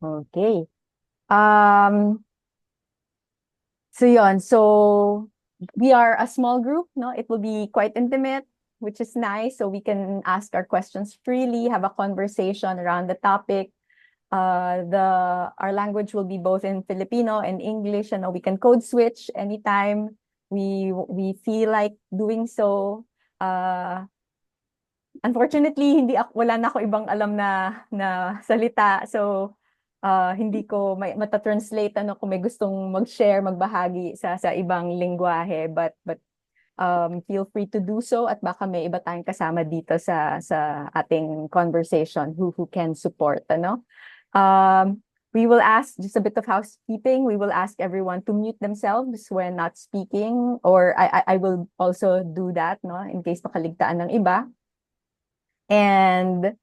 Okay. Um, so yon. So we are a small group, no? It will be quite intimate, which is nice. So we can ask our questions freely, have a conversation around the topic. Our language will be both in Filipino and English, and we can code switch anytime we feel like doing so. Uh, Unfortunately, hindi ako, wala na ako ibang alam na salita. So, hindi ko mata-translate ano kung may gustong mag-share, magbahagi sa ibang lengguwahe. But feel free to do so at baka may iba tayong kasama dito sa ating conversation who can support, ano? We will ask just a bit of housekeeping. We will ask everyone to mute themselves when not speaking, or I will also do that, no, in case makaligtaan ng iba. And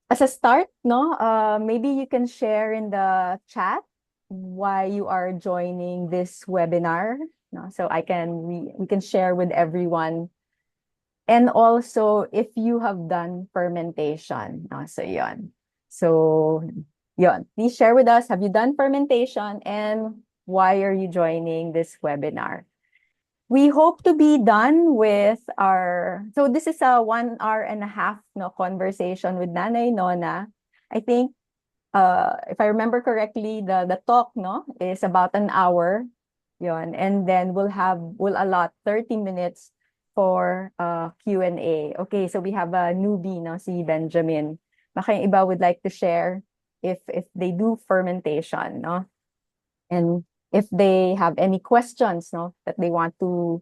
as a start, no, maybe you can share in the chat why you are joining this webinar, no, so we can share with everyone. And also, if you have done fermentation, no, so yon. So, yon. Please share with us, have you done fermentation and why are you joining this webinar? We hope to be done with so this is a 1 hour and a half, no, conversation with Nanay Nona. I think, if I remember correctly, the talk, no, is about an hour, yon, and then we'll allot 30 minutes for Q&A. Okay, so we have a newbie, no, si Benjamin. Baka yung iba would like to share if they do fermentation, no, and if they have any questions, no, that they want to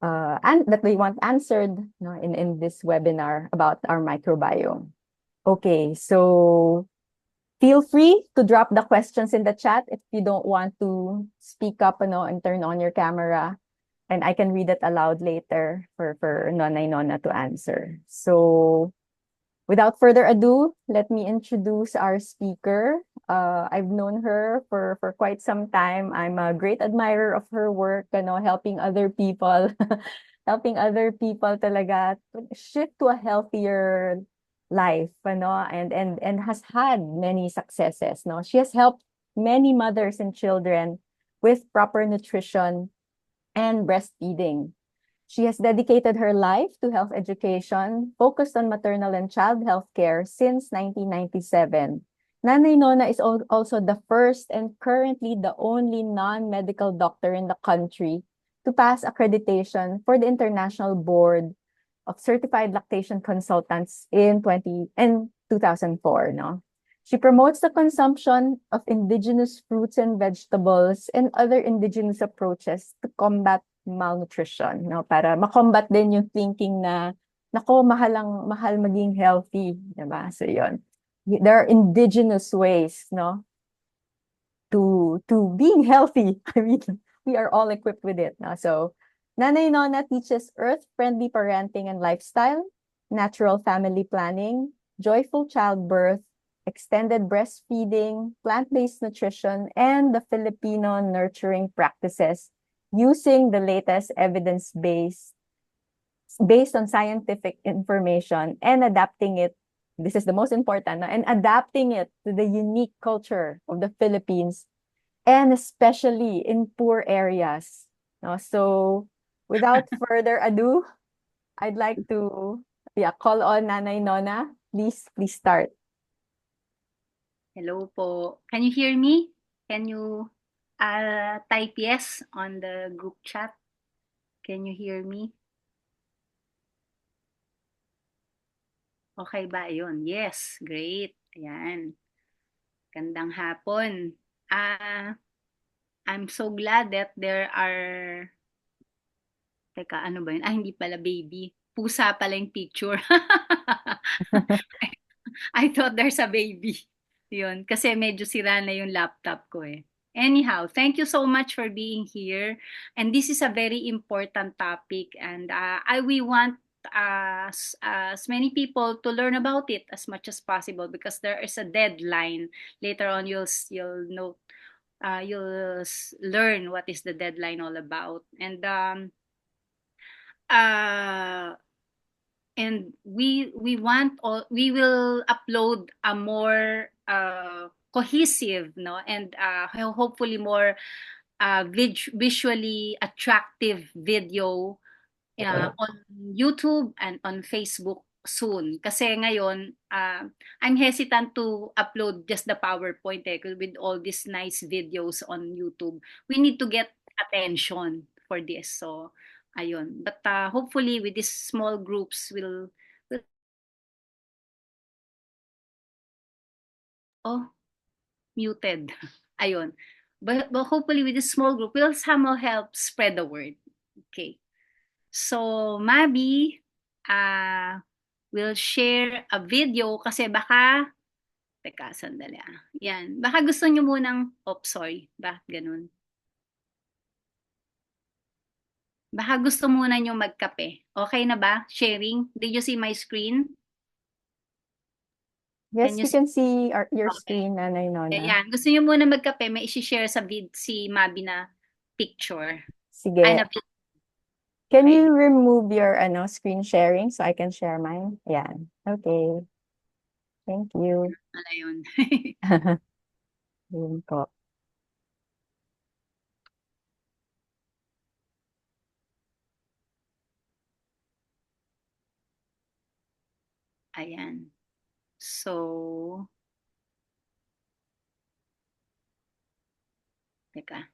and that they want answered, no, in this webinar about our microbiome. Okay, so feel free to drop the questions in the chat if you don't want to speak up, no, and turn on your camera, and I can read it aloud later for Nanay Nona to answer. So without further ado, let me introduce our speaker. I've known her for quite some time. I'm a great admirer of her work, helping other people, helping other people talaga to shift to a healthier life, and has had many successes, no. She has helped many mothers and children with proper nutrition and breastfeeding. She has dedicated her life to health education, focused on maternal and child health care since 1997. Nanay Nona is also the first and currently the only non-medical doctor in the country to pass accreditation for the International Board of Certified Lactation Consultants in 2004, no? She promotes the consumption of indigenous fruits and vegetables and other indigenous approaches to combat malnutrition, no? Para makombat din yung thinking na, nako, mahal maging healthy, diba? So yun. There are indigenous ways, no, to being healthy. I mean, we are all equipped with it. No? So Nanay Nona teaches earth-friendly parenting and lifestyle, natural family planning, joyful childbirth, extended breastfeeding, plant-based nutrition, and the Filipino nurturing practices using the latest evidence-based based on scientific information and adapting it. This is the most important, no? And adapting it to the unique culture of the Philippines, and especially in poor areas. No? So without further ado, I'd like to call on Nanay Nona. Please start. Hello po. Can you hear me? Can you type yes on the group chat? Can you hear me? Okay ba yun? Yes, great. Ayan. Gandang hapon. I'm so glad that there are... Teka, ano ba yun? Hindi pala baby. Pusa pala yung picture. I thought there's a baby. Yun, kasi medyo sira na yung laptop ko eh. Anyhow, thank you so much for being here. And this is a very important topic, and we want as many people to learn about it as much as possible, because there is a deadline. Later on, you'll learn what is the deadline all about. Uh, and we will upload a more cohesive, no, and hopefully more visually attractive video on YouTube and on Facebook soon. Kasi ngayon, I'm hesitant to upload just the PowerPoint with all these nice videos on YouTube. We need to get attention for this. So, ayun. But hopefully with these small groups, will oh, muted. Ayun. But hopefully with this small group, we'll somehow help spread the word. Okay. So, Mabi, will share a video kasi baka, teka, sandali ah. Yan. Baka gusto nyo munang, sorry. Ganun. Baka gusto muna nyo magkape. Okay na ba? Sharing? Did you see my screen? Can Yes, you we see? can see your Okay. screen, Nanay Nona. Yan. Gusto nyo muna magkape, may isi-share sa si Mabi na picture. Ay, na Sige. video. Can Okay. you remove your screen sharing so I can share mine? Yan. Okay. Thank you. Ano yun? Yun po. Ayan. So, teka.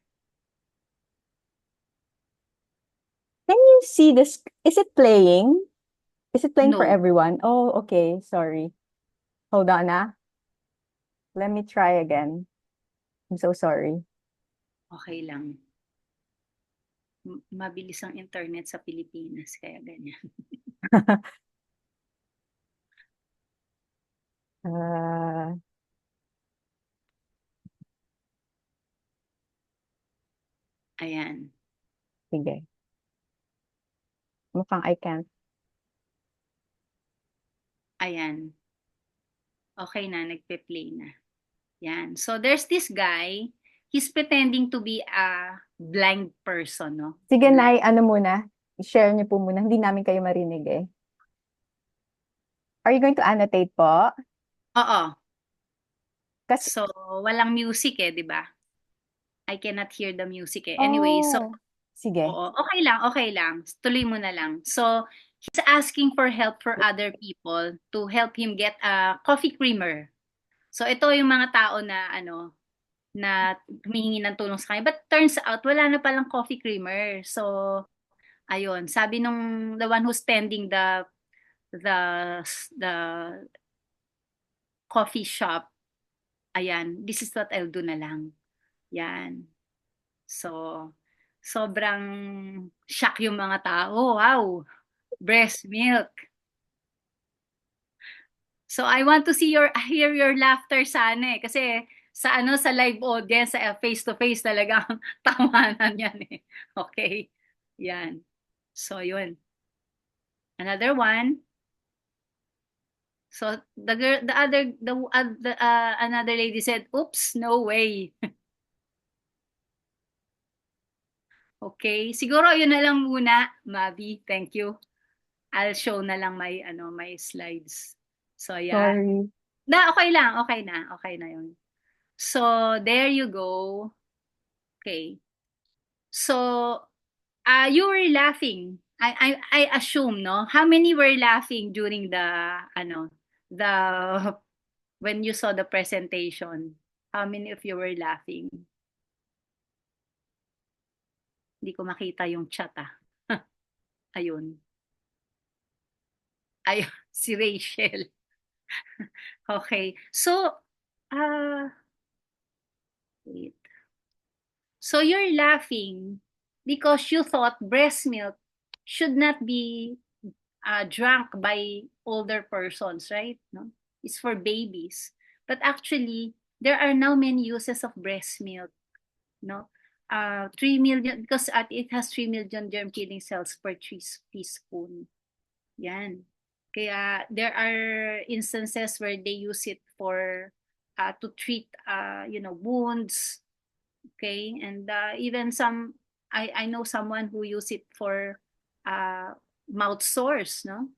Can you see this? Is it playing? Is it playing for No. everyone? Oh, okay. Sorry. Hold on, ah. Let me try again. I'm so sorry. Okay lang. Mabilis ang internet sa Pilipinas, kaya ganyan. Uh, Ayan. sige. Mukhang I can't. Ayan. Okay na, nagpe-play na. Yan. So, there's this guy. He's pretending to be a blind person, no? Sige, Blind. Nay, ano muna? I-share niyo po muna. Hindi namin kayo marinig eh. Are you going to annotate po? Oo. Kasi, So, walang music eh, di ba? I cannot hear the music eh. Anyway, so, oh, sige. oo. Okay lang, okay lang. Tuloy mo na lang. So, he's asking for help for other people to help him get a coffee creamer. So, ito yung mga tao na, na humihingi ng tulong sa kanya. But turns out, wala na palang coffee creamer. So, ayun, sabi nung the one who's tending the the coffee shop, ayan, this is what I'll do na lang. Yan. So, sobrang shock yung mga tao. Wow, breast milk. So I want to hear your laughter sana eh. Kasi sa live audience, sa face to face talagang tawanan yan eh. Okay. Yan. So yun. Another one. So the girl, the other, another lady said, "Oops, no way." Okay, siguro yun na lang muna, Mavi. Thank you. I'll show na lang my slides. So yeah. Sorry. Okay lang, okay na yun. So there you go. Okay. So you were laughing. I assume, no? How many were laughing during the when you saw the presentation? How many of you were laughing? Hindi ko makita yung chat ah. Ayun. Ayun, si Rachel. Okay. So, wait. So you're laughing because you thought breast milk should not be drunk by older persons, right? No, it's for babies. But actually, there are now many uses of breast milk. No, 3 million because it has 3 million germ-killing cells per teaspoon. Yan. Kaya there are instances where they use it for to treat wounds. Okay, and even I know someone who use it for uh, mouth sores, no?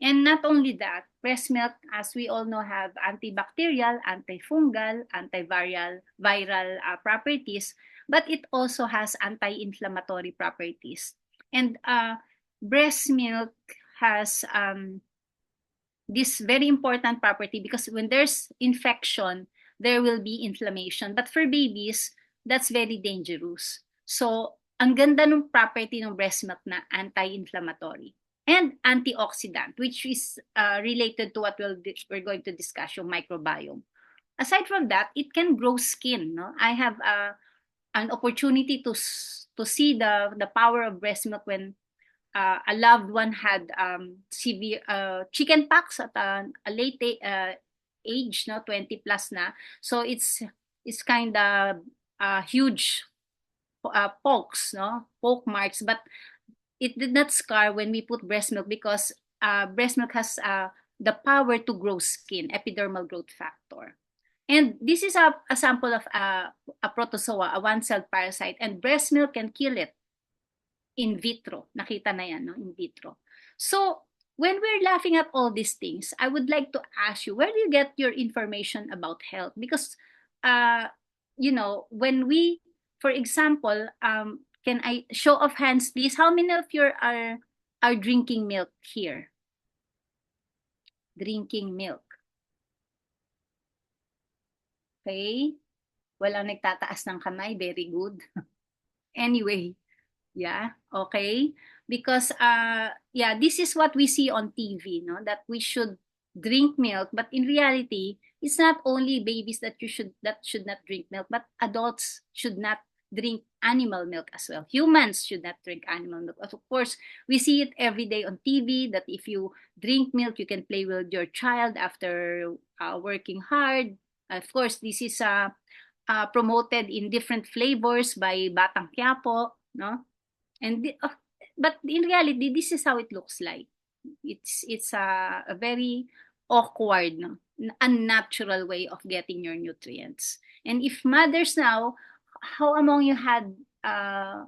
And not only that, breast milk, as we all know, have antibacterial, antifungal, viral properties, but it also has anti-inflammatory properties. And breast milk has this very important property because when there's infection, there will be inflammation. But for babies, that's very dangerous. So, ang ganda ng property ng breast milk na anti-inflammatory and antioxidant, which is related to what we're going to discuss, yung microbiome. Aside from that, it can grow skin. No? I have an opportunity to see the power of breast milk when a loved one had severe chicken pox at a late age, no, 20 plus na. So it's kind of huge pokes, no, poke marks, but it did not scar when we put breast milk because breast milk has the power to grow skin, epidermal growth factor. And this is a sample of a protozoa, a one-celled parasite, and breast milk can kill it in vitro. Nakita na yan, no? In vitro. So, when we're laughing at all these things, I would like to ask you, where do you get your information about health? Because, when we, for example, can I show of hands, please? How many of you are drinking milk here? Drinking milk. Okay? Walang nagtataas ng kamay. Very good. Anyway, yeah, okay. Because yeah, this is what we see on TV, no? That we should drink milk, but in reality, it's not only babies that should not drink milk, but adults should not drink animal milk as well. Humans should not drink animal milk. Of course, we see it every day on TV that if you drink milk, you can play with your child after working hard. Of course, this is promoted in different flavors by Batang Quiapo, no? And but in reality, this is how it looks like. It's a very awkward, no? Unnatural way of getting your nutrients. And if mothers now, how among you had uh,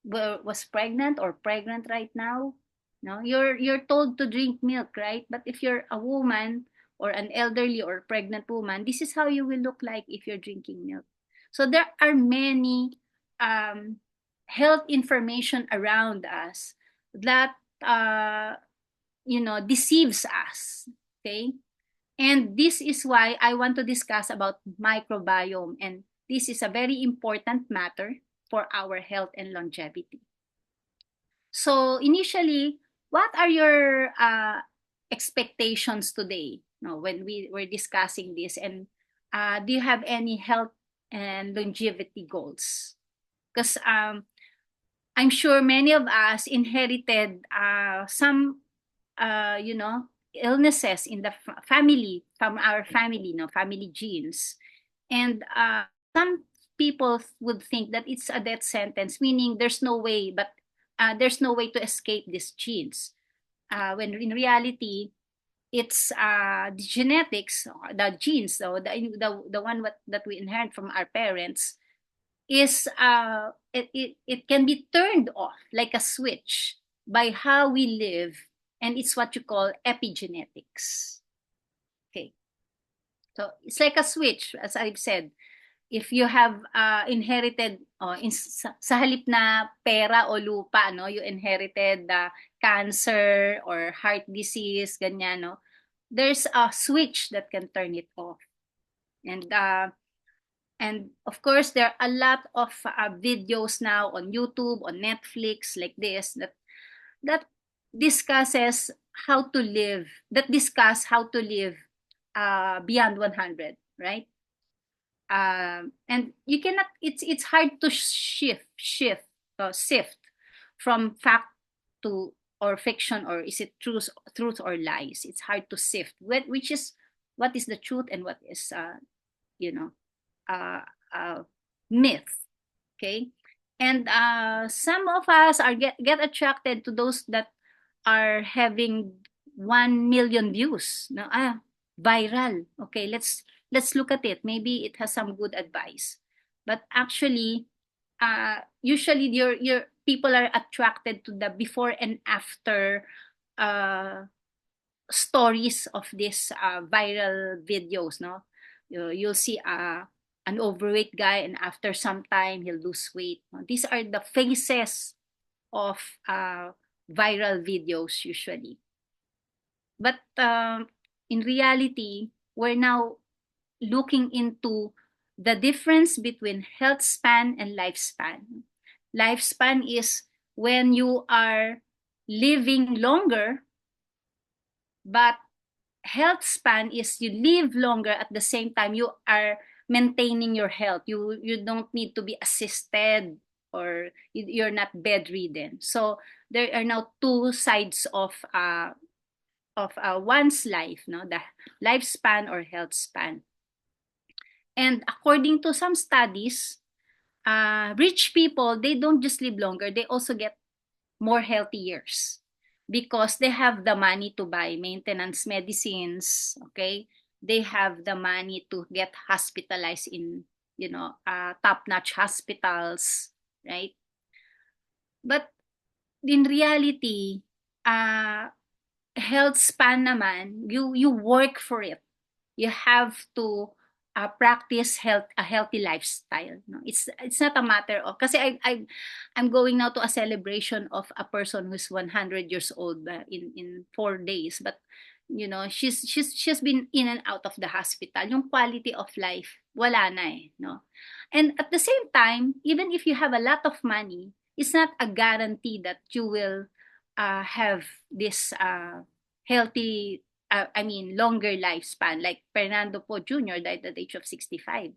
was pregnant or pregnant right now? No, you're told to drink milk, right? But if you're a woman or an elderly or pregnant woman, this is how you will look like if you're drinking milk. So there are many health information around us that deceives us. Okay, and this is why I want to discuss about microbiome, and this is a very important matter for our health and longevity. So initially, what are your expectations today? No, when we were discussing this, and do you have any health and longevity goals? Because I'm sure many of us inherited some, illnesses in the family, from our family, no, family genes, and some people would think that it's a death sentence, meaning there's no way, there's no way to escape these genes. When in reality, it's the genetics, the genes, so the one that we inherit from our parents is it can be turned off like a switch by how we live, and it's what you call epigenetics. Okay, so it's like a switch, as I've said. If you have inherited sa halip na pera o lupa, no, you inherited cancer or heart disease, ganyan, no, there's a switch that can turn it off. And of course, there are a lot of videos now on YouTube, on Netflix, like this, that discusses how to live, beyond 100, right? And you cannot. It's hard to sift from fact to or fiction, or is it truth or lies. It's hard to sift which is what is the truth and what is you know myth. Okay, and some of us are get attracted to those that are having 1 million views. No, viral. Okay, let's look at it. Maybe it has some good advice, but actually, usually your people are attracted to the before and after stories of these viral videos, no? You'll see an overweight guy, and after some time he'll lose weight. These are the faces of viral videos usually. But in reality, we're now looking into the difference between health span and lifespan. Lifespan is when you are living longer, but health span is you live longer at the same time you are maintaining your health. You don't need to be assisted, or you're not bedridden. So there are now two sides of one's life, no, the lifespan or health span. And according to some studies, rich people, they don't just live longer, they also get more healthy years because they have the money to buy maintenance medicines. Okay, they have the money to get hospitalized in, top-notch hospitals, right? But in reality, uh, health span naman, you work for it. You have to practice a healthy lifestyle. No, it's not a matter of, kasi I'm going now to a celebration of a person who's 100 years old in 4 days, but she's been in and out of the hospital. Yung quality of life wala na eh, no. And at the same time, even if you have a lot of money, it's not a guarantee that you will have this healthy, longer lifespan. Like Fernando Po Jr. died at the age of 65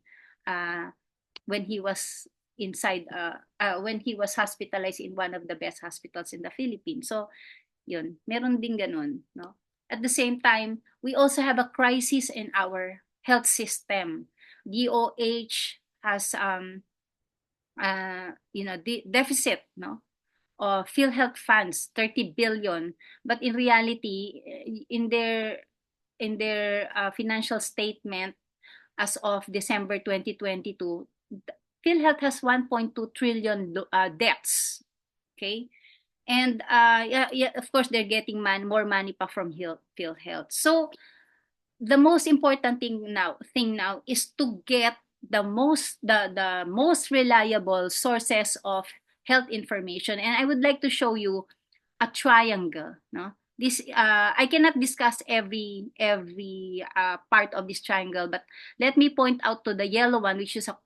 when he was when he was hospitalized in one of the best hospitals in the Philippines. So, yun, meron din ganun, no? At the same time, we also have a crisis in our health system. DOH has deficit, no? PhilHealth funds 30 billion, but in reality, in their financial statement as of December 2022, PhilHealth has 1.2 trillion debts. Okay, and yeah, of course they're getting more money pa from PhilHealth. So the most important thing now is to get the most reliable sources of health information. And I would like to show you a triangle, no? This I cannot discuss every part of this triangle, but let me point out to the yellow one, which is a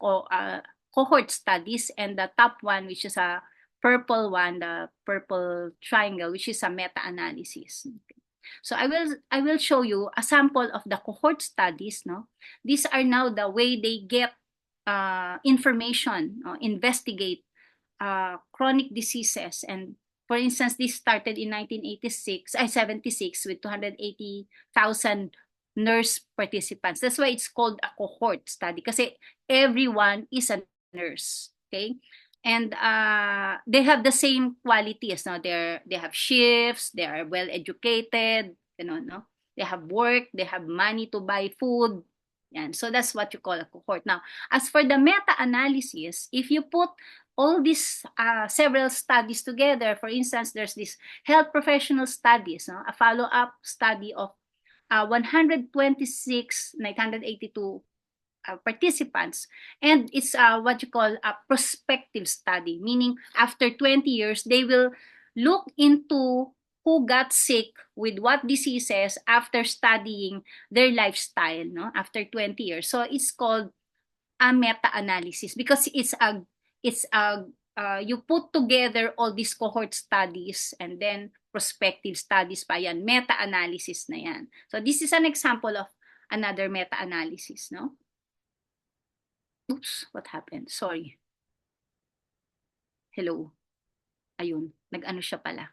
cohort studies, and the top one, which is a purple one, the purple triangle, which is a meta-analysis. So I will show you a sample of the cohort studies. No, these are now the way they get information, investigate chronic diseases. And for instance, this started in 76 with 280,000 nurse participants. That's why it's called a cohort study, kasi everyone is a nurse. Okay, and they have the same qualities. No, they have shifts, they are well educated, no, they have work, they have money to buy food. And so that's what you call a cohort. Now, as for the meta-analysis, if you put all these several studies together, for instance, there's this health professional studies, no? A follow-up study of 126,982 participants, and it's what you call a prospective study, meaning after 20 years, they will look into who got sick with what diseases after studying their lifestyle, no, after 20 years. So it's called a meta-analysis because it's a you put together all these cohort studies and then prospective studies pa yan, meta-analysis na yan. So this is an example of another meta-analysis, no? Oops, what happened? Sorry. Hello. Ayun, nag-ano siya pala.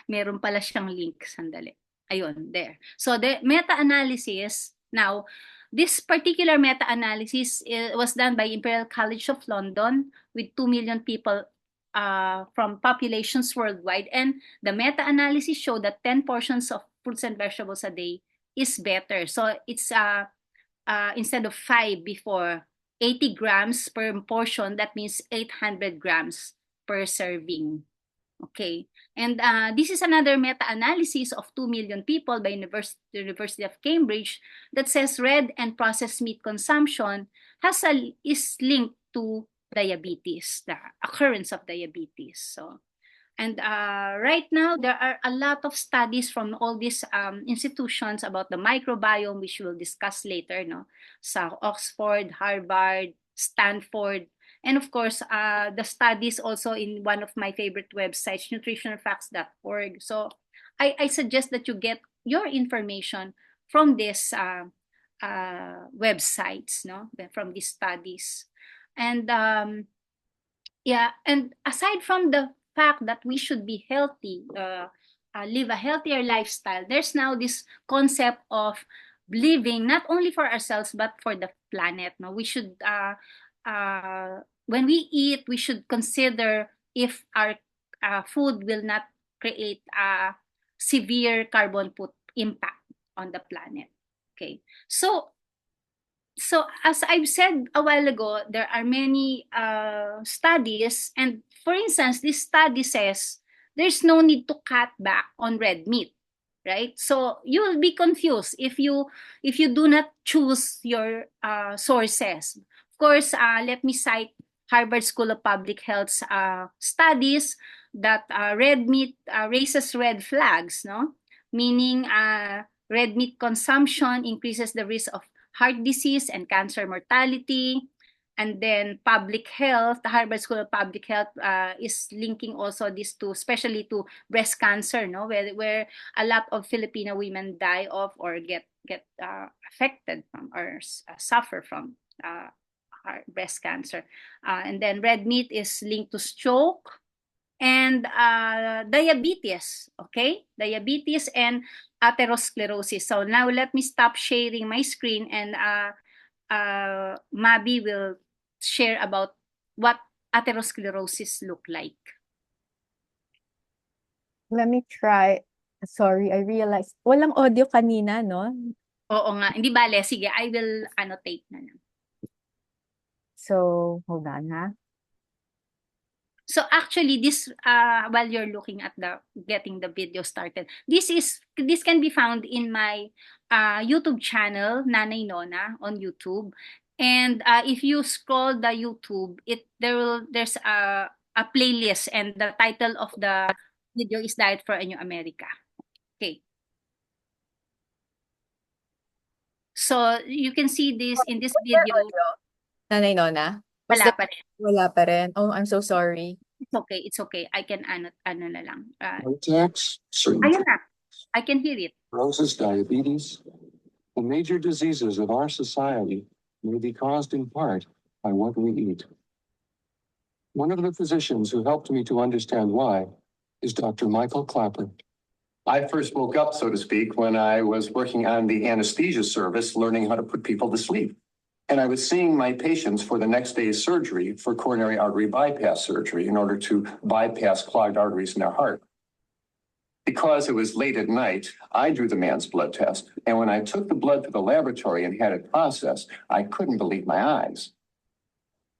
Meron pala siyang link, sandali. Ayun, there. So the meta-analysis, now, this particular meta-analysis was done by Imperial College of London with 2 million people from populations worldwide. And the meta-analysis showed that 10 portions of fruits and vegetables a day is better. So it's instead of 5 before, 80 grams per portion, that means 800 grams per serving. Okay, and this is another meta-analysis of 2 million people by University of Cambridge that says red and processed meat consumption is linked to diabetes, the occurrence of diabetes. So, and right now, there are a lot of studies from all these institutions about the microbiome, which we'll discuss later, no? So Oxford, Harvard, Stanford, and of course, the studies also in one of my favorite websites, nutritionalfacts.org. So I suggest that you get your information from these websites, no? From these studies. And yeah, and aside from the fact that we should be healthy, live a healthier lifestyle, there's now this concept of living not only for ourselves but for the planet. No, we should when we eat, we should consider if our food will not create a severe carbon impact on the planet. Okay, so as I've said a while ago, there are many studies, and for instance, this study says there's no need to cut back on red meat, right? So you will be confused if you do not choose your sources. Of course, let me cite Harvard School of Public Health's studies that red meat raises red flags, no? Meaning red meat consumption increases the risk of heart disease and cancer mortality. And then public health, the Harvard School of Public Health is linking also this to, especially to breast cancer, no, where a lot of Filipino women die of or get affected from or suffer from breast cancer. And then red meat is linked to stroke and diabetes, okay? Diabetes and atherosclerosis. So now let me stop sharing my screen and Mabi will share about what atherosclerosis look like. Let me try. Sorry, I realized walang audio kanina, no? Oo nga, hindi bale. Sige, I will annotate na lang. So, hold on, ha? So actually, this while you're looking at the getting the video started, this can be found in my YouTube channel, Nanay Nona on YouTube. And if you scroll the YouTube, there's a playlist, and the title of the video is Diet for a New America. Okay. So you can see this in this video. Nanay Nona? Wala pa rin. Wala pa rin. Oh, I'm so sorry. It's okay. It's okay. I can ano na lang. Contacts, certain Ayun na. I can hear it. cirrhosis, diabetes, the major diseases of our society may be caused in part by what we eat. One of the physicians who helped me to understand why is Dr. Michael Clapper. I first woke up, so to speak, when I was working on the anesthesia service, learning how to put people to sleep. And I was seeing my patients for the next day's surgery for coronary artery bypass surgery in order to bypass clogged arteries in their heart. Because it was late at night, I drew the man's blood test. And when I took the blood to the laboratory and had it processed, I couldn't believe my eyes.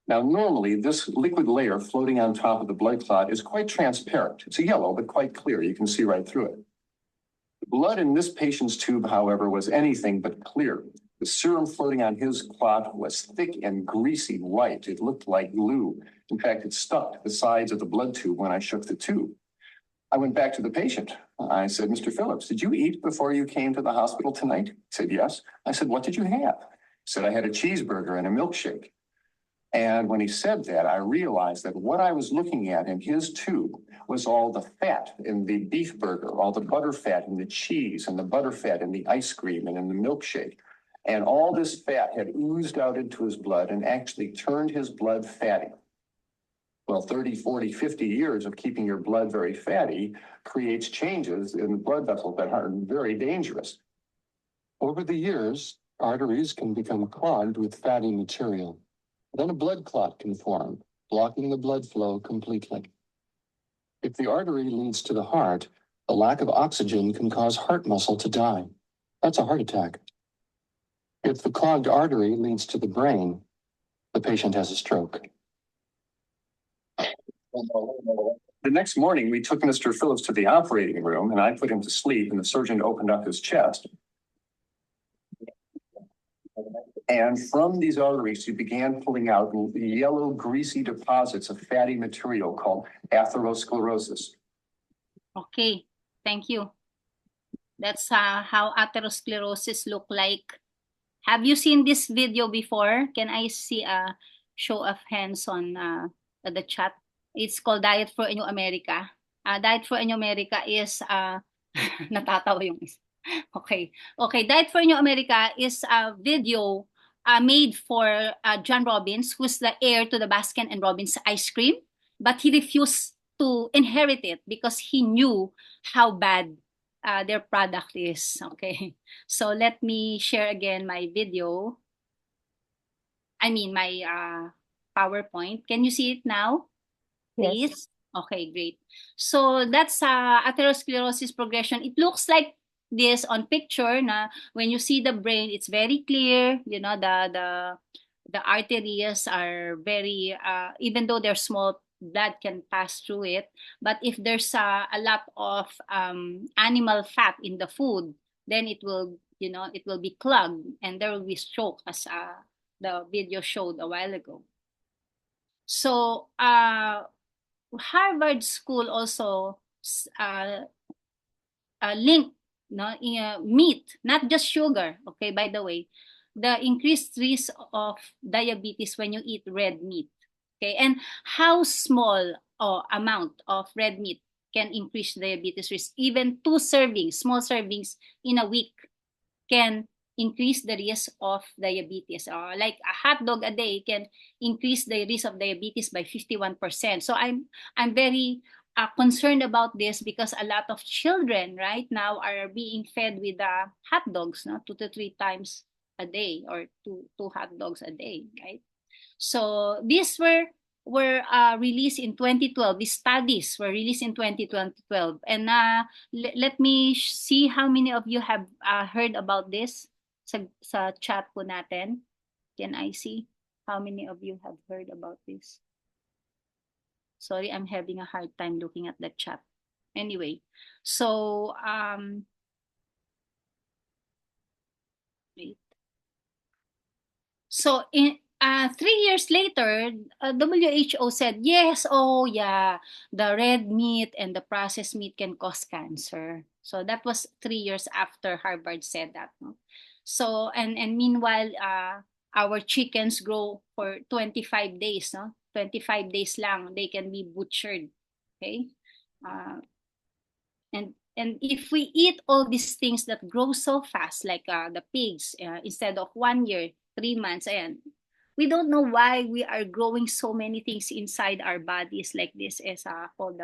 Now, normally, this liquid layer floating on top of the blood clot is quite transparent. It's a yellow, but quite clear. You can see right through it. The blood in this patient's tube, however, was anything but clear. The serum floating on his clot was thick and greasy white. It looked like glue. In fact, it stuck to the sides of the blood tube when I shook the tube. I went back to the patient. I said, Mr. Phillips, did you eat before you came to the hospital tonight? He said, yes. I said, what did you have? He said, I had a cheeseburger and a milkshake. And when he said that, I realized that what I was looking at in his tube was all the fat in the beef burger, all the butter fat in the cheese and the butter fat in the ice cream and in the milkshake. And all this fat had oozed out into his blood and actually turned his blood fatty. Well, 30, 40, 50 years of keeping your blood very fatty creates changes in the blood vessels that are very dangerous. Over the years, arteries can become clogged with fatty material. Then a blood clot can form, blocking the blood flow completely. If the artery leads to the heart, the lack of oxygen can cause heart muscle to die. That's a heart attack. If the clogged artery leads to the brain, the patient has a stroke. The next morning, we took Mr. Phillips to the operating room and I put him to sleep and the surgeon opened up his chest. And from these arteries, he began pulling out yellow, greasy deposits of fatty material called atherosclerosis. Okay, thank you. That's how atherosclerosis look like. Have you seen this video before? Can I see a show of hands on the chat? It's called Diet for a New America. Diet for a New America is natatawa yung isa. Okay. Diet for a New America is a video made for John Robbins, who's the heir to the Baskin and Robbins ice cream, but he refused to inherit it because he knew how bad their product is. Okay, so let me share again my video. I mean my PowerPoint. Can you see it now? Please. Yes. Okay, great. So that's atherosclerosis progression. It looks like this on picture. Na when you see the brain, it's very clear. You know, the arteries are very even though they're small, blood can pass through it. But if there's a lot of animal fat in the food, then it will, you know, it will be clogged and there will be stroke, as the video showed a while ago. So Harvard School also linked, no, meat, not just sugar. Okay, by the way, the increased risk of diabetes when you eat red meat. Okay, and how small amount of red meat can increase diabetes risk. Even 2 servings, small servings in a week can increase the risk of diabetes. Like a hot dog a day can increase the risk of diabetes by 51%. So I'm very concerned about this because a lot of children right now are being fed with hot dogs, no, 2 to 3 times a day, or two hot dogs a day, right? So these were released in 2012. These studies were released in 2012. And let me see how many of you have heard about this sa chat po natin. Can I see how many of you have heard about this? Sorry, I'm having a hard time looking at the chat. Anyway, so wait. So in 3 years later, WHO said, yes, oh yeah, the red meat and the processed meat can cause cancer. So that was 3 years after Harvard said that. No? So, and meanwhile, our chickens grow for 25 days, no? 25 days lang, they can be butchered, okay? And if we eat all these things that grow so fast, like the pigs, instead of 1 year, 3 months, and we don't know why we are growing so many things inside our bodies. Like this is called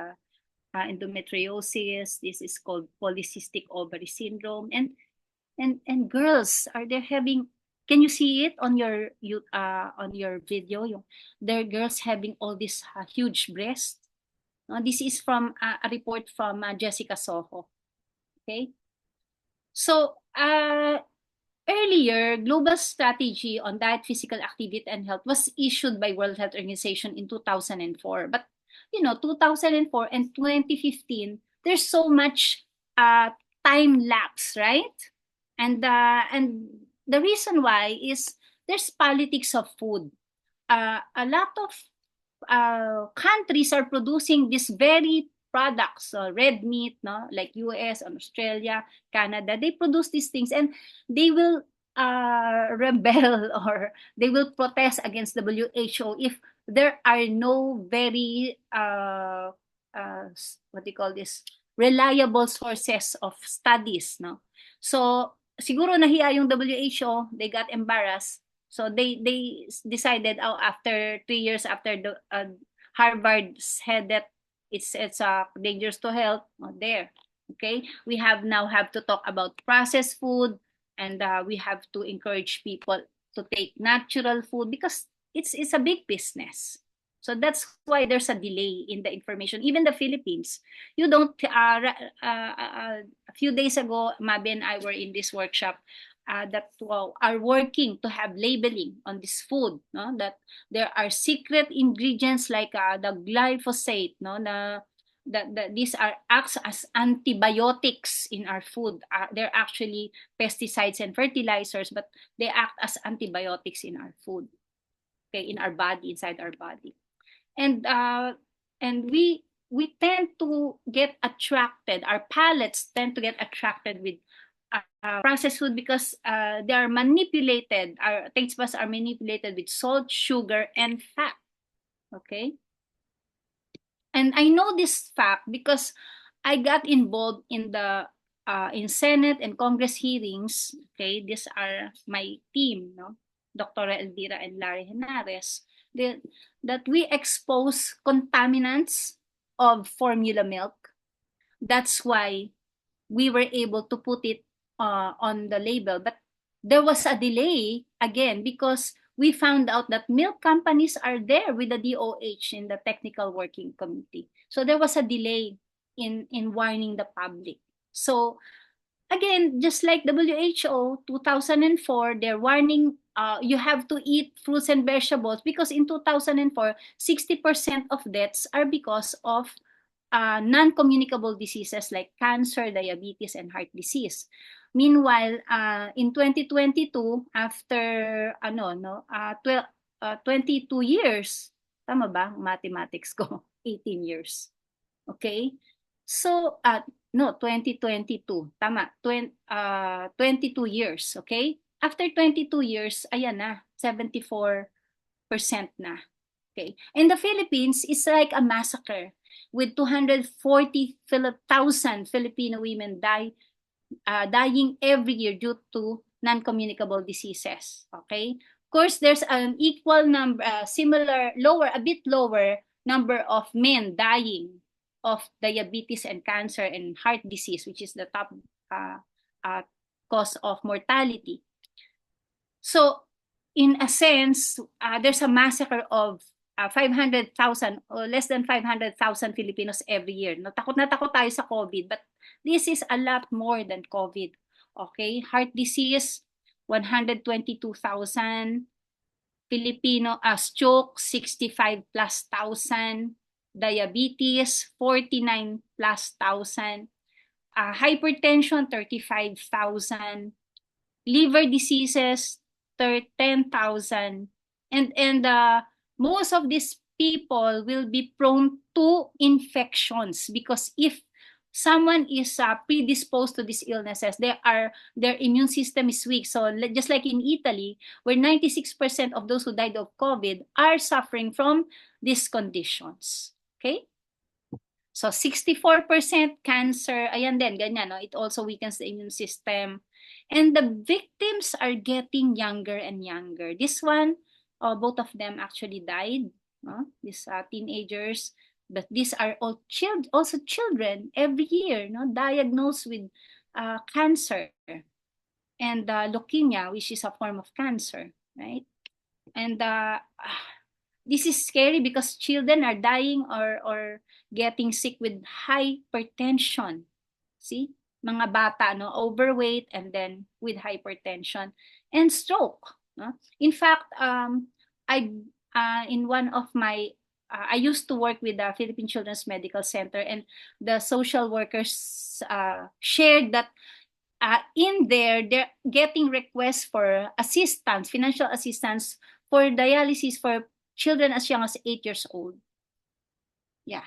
endometriosis. This is called polycystic ovary syndrome. And girls, are they having? Can you see it on your video? There are girls having all this huge breasts. This is from a report from Jessica Soho. Okay, so earlier, Global Strategy on Diet, Physical Activity, and Health was issued by World Health Organization in 2004. But, you know, 2004 and 2015, there's so much time lapse, right? And the reason why is there's politics of food. A lot of countries are producing this very products, red meat, no, like US and Australia, Canada, they produce these things and they will rebel or they will protest against WHO if there are no very what do you call this, reliable sources of studies, no. So siguro nahiya yung WHO, they got embarrassed. So they decided, after 3 years after the Harvard said that it's dangerous to health. There, okay. We now have to talk about processed food, and we have to encourage people to take natural food because it's a big business. So that's why there's a delay in the information. Even the Philippines, you don't. A few days ago, Mabi and I were in this workshop. That are working to have labeling on this food, no? That there are secret ingredients like the glyphosate, no? that these are acts as antibiotics in our food. They're actually pesticides and fertilizers, but they act as antibiotics in our food, okay, in our body, inside our body. And we tend to get attracted, our palates tend to get attracted with processed food because they are manipulated, our taste buds are manipulated with salt, sugar, and fat, okay. And I know this fact because I got involved in the in Senate and Congress hearings. Okay, these are my team, no, Dr. Elvira and Larry Henares. That we expose contaminants of formula milk. That's why we were able to put it on the label. But there was a delay again because we found out that milk companies are there with the DOH in the technical working committee. So there was a delay in warning the public. So again, just like WHO 2004, they're warning you have to eat fruits and vegetables because in 2004, 60% of deaths are because of non-communicable diseases like cancer, diabetes, and heart disease. Meanwhile, in 2022, after 22 years, tama ba? Mathematics ko, 18 years. Okay? So, no, 2022, tama, 22 years, okay? After 22 years, ayan na, 74% na. Okay. In the Philippines, it's like a massacre with 240,000 Filipino women dying every year due to non-communicable diseases. Okay. Of course, there's an equal number, a bit lower number of men dying of diabetes and cancer and heart disease, which is the top cause of mortality. So, in a sense, there's a massacre of 500,000 or less than 500,000 Filipinos every year. Natakot na takot tayo sa COVID, but this is a lot more than COVID. Okay, heart disease, 122,000. Filipino stroke, 65 plus thousand. Diabetes, 49 plus thousand. Hypertension, 35,000. Liver diseases, 10,000. And most of these people will be prone to infections because if someone is predisposed to these illnesses, their immune system is weak. So just like in Italy, where 96% of those who died of COVID are suffering from these conditions. Okay? So 64% cancer, ayan din, ganyan, no? It also weakens the immune system. And the victims are getting younger and younger. This one, both of them actually died, no? These teenagers, but these are all also children every year, no, diagnosed with cancer and leukemia, which is a form of cancer, right? And this is scary because children are dying or getting sick with hypertension. See? Mga bata, no, overweight and then with hypertension and stroke. No? In fact, in one of my I used to work with the Philippine Children's Medical Center, and the social workers shared that in there, they're getting requests for assistance, financial assistance for dialysis for children as young as 8 years old. Yeah.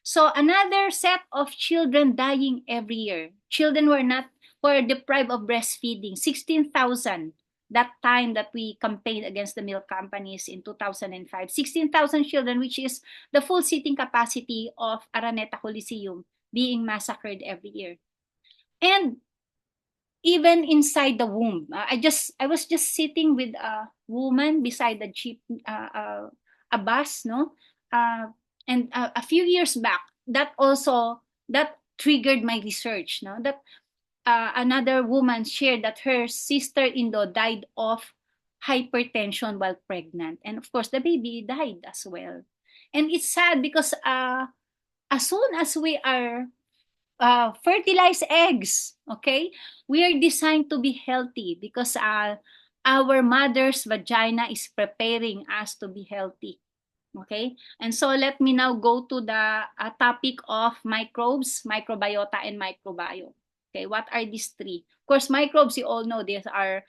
So another set of children dying every year. Children were deprived of breastfeeding. 16,000 that time that we campaigned against the milk companies in 2005. 16,000 children, which is the full seating capacity of Araneta Coliseum, being massacred every year. And even inside the womb, I was just sitting with a woman beside the jeep, a bus, no, and a few years back, that triggered my research, no, that another woman shared that her sister-in-law died of hypertension while pregnant, and of course the baby died as well. And it's sad because as soon as we are fertilized eggs, okay, we are designed to be healthy because our mother's vagina is preparing us to be healthy. Okay, and so let me now go to the topic of microbes, microbiota, and microbiome. Okay, what are these three? Of course, microbes, you all know these are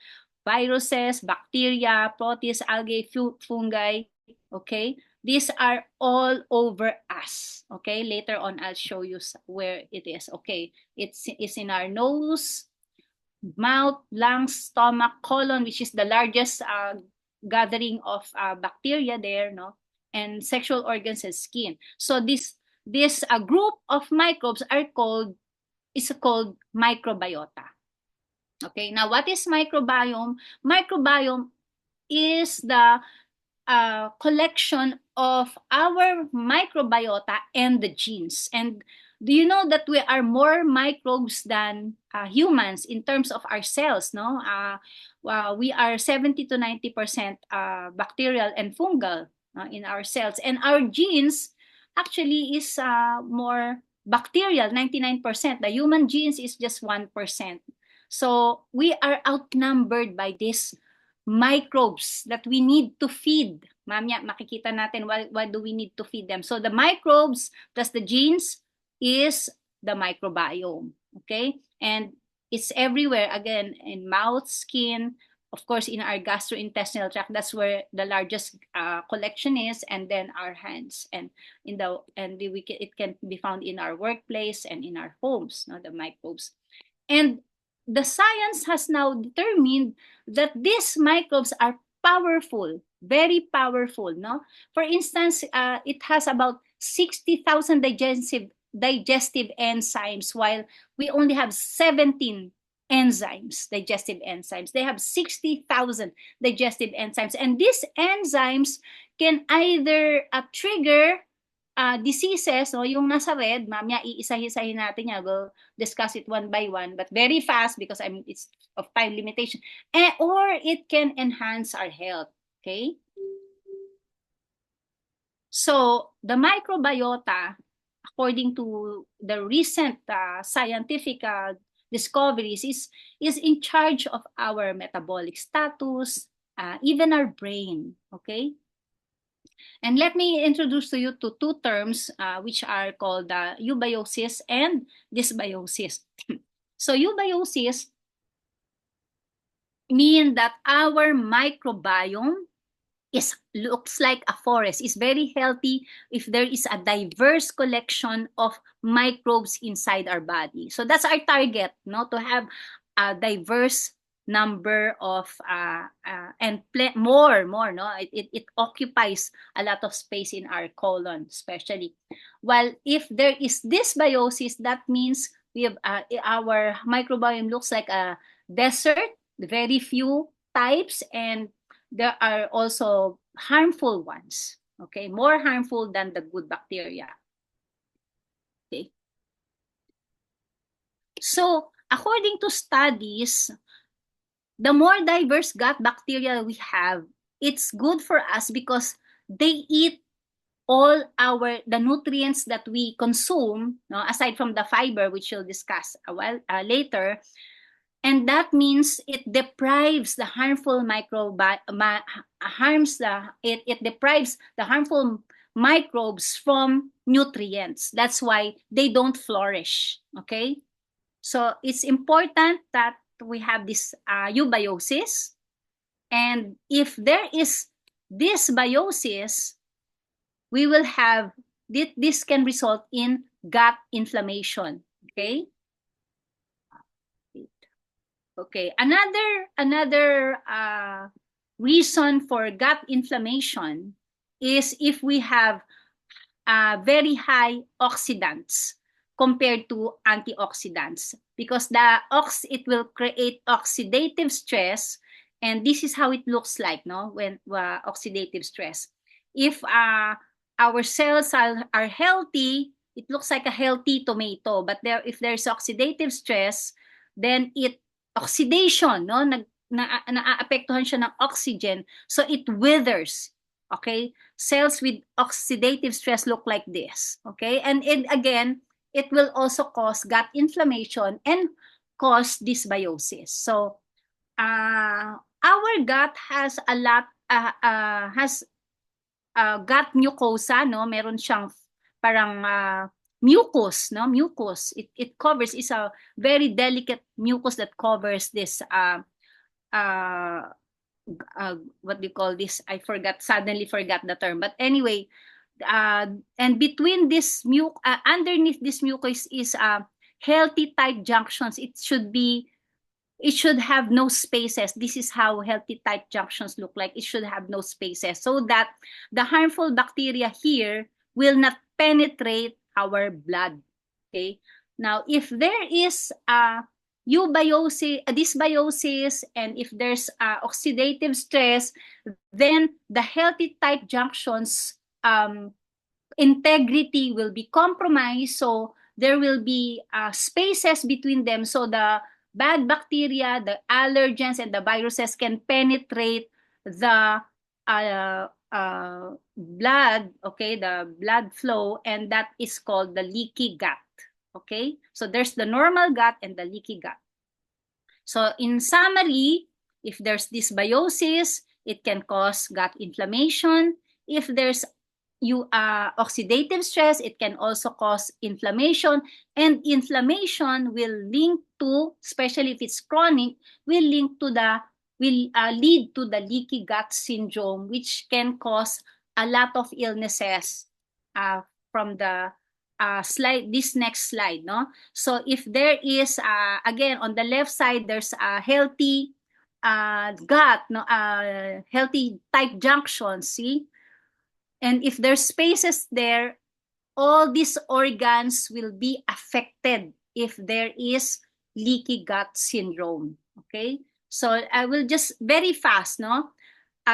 viruses, bacteria, protists, algae, fungi. Okay, these are all over us. Okay, later on I'll show you where it is. Okay, it's in our nose, mouth, lungs, stomach, colon, which is the largest gathering of bacteria there, no, and sexual organs and skin. So this group of microbes is called microbiota. Okay, now what is microbiome? Microbiome is the collection of our microbiota and the genes. And do you know that we are more microbes than humans in terms of our cells? No, well, we are 70 to 90% bacterial and fungal in our cells, and our genes actually is more bacterial, 99%. The human genes is just 1%. So we are outnumbered by this microbes that we need to feed. Mamaya, makikita natin why do we need to feed them. So the microbes plus the genes is the microbiome. Okay? And it's everywhere, again, in mouth, skin, of course, in our gastrointestinal tract. That's where the largest collection is, and then our hands. And it can be found in our workplace and in our homes, no, the microbes. And the science has now determined that these microbes are powerful, very powerful. No, for instance, it has about 60,000 digestive enzymes, while we only have 17 digestive enzymes. They have 60,000 digestive enzymes, and these enzymes can either trigger diseases, no, yung nasa red, mamaya iisa-isahin natin yan. We'll discuss it one by one, but very fast because it's of time limitation. Or it can enhance our health, okay? So the microbiota, according to the recent scientific discoveries, is in charge of our metabolic status, even our brain, okay? And let me introduce to you to two terms which are called eubiosis and dysbiosis. So eubiosis mean that our microbiome looks like a forest, is very healthy if there is a diverse collection of microbes inside our body. So that's our target, no, to have a diverse number of more, no, it occupies a lot of space in our colon, especially. While if there is dysbiosis, that means we have our microbiome looks like a desert, very few types, and there are also harmful ones, okay, more harmful than the good bacteria. Okay, so according to studies, the more diverse gut bacteria we have, it's good for us because they eat all the nutrients that we consume, no, aside from the fiber, which we'll discuss a while later. And that means it deprives the harmful it deprives the harmful microbes from nutrients. That's why they don't flourish. Okay, so it's important that we have this eubiosis, and if there is dysbiosis, we will have this can result in gut inflammation. Okay. Okay, another reason for gut inflammation is if we have very high oxidants compared to antioxidants, because it will create oxidative stress, and this is how it looks like, no, when oxidative stress. If our cells are healthy, it looks like a healthy tomato, but if there's oxidative stress, then oxidation, no, naaapektuhan siya ng oxygen, so it withers. Okay, cells with oxidative stress look like this. Okay, and again, it will also cause gut inflammation and cause dysbiosis. So our gut has a lot has gut mucosa, no? Meron siyang parang mucus, no? Mucus. It covers, is a very delicate mucus that covers this what do you call this? I suddenly forgot the term. But anyway, and between this underneath this mucus is healthy tight junctions. It should have no spaces. This is how healthy tight junctions look like. It should have no spaces so that the harmful bacteria here will not penetrate our blood. Okay. Now, if there is dysbiosis, and if there's oxidative stress, then the healthy tight junctions integrity will be compromised. So there will be spaces between them, so the bad bacteria, the allergens, and the viruses can penetrate the blood, okay, the blood flow, and that is called the leaky gut. Okay, so there's the normal gut and the leaky gut. So in summary, if there's dysbiosis, it can cause gut inflammation. If there's oxidative stress, it can also cause inflammation, and inflammation will link to, especially if it's chronic, will lead to the leaky gut syndrome, which can cause a lot of illnesses from the this next slide, no? So if there is again on the left side, there's a healthy gut, no, healthy tight junctions, see? And if there's spaces there, all these organs will be affected if there is leaky gut syndrome. Okay, so I will just very fast, no?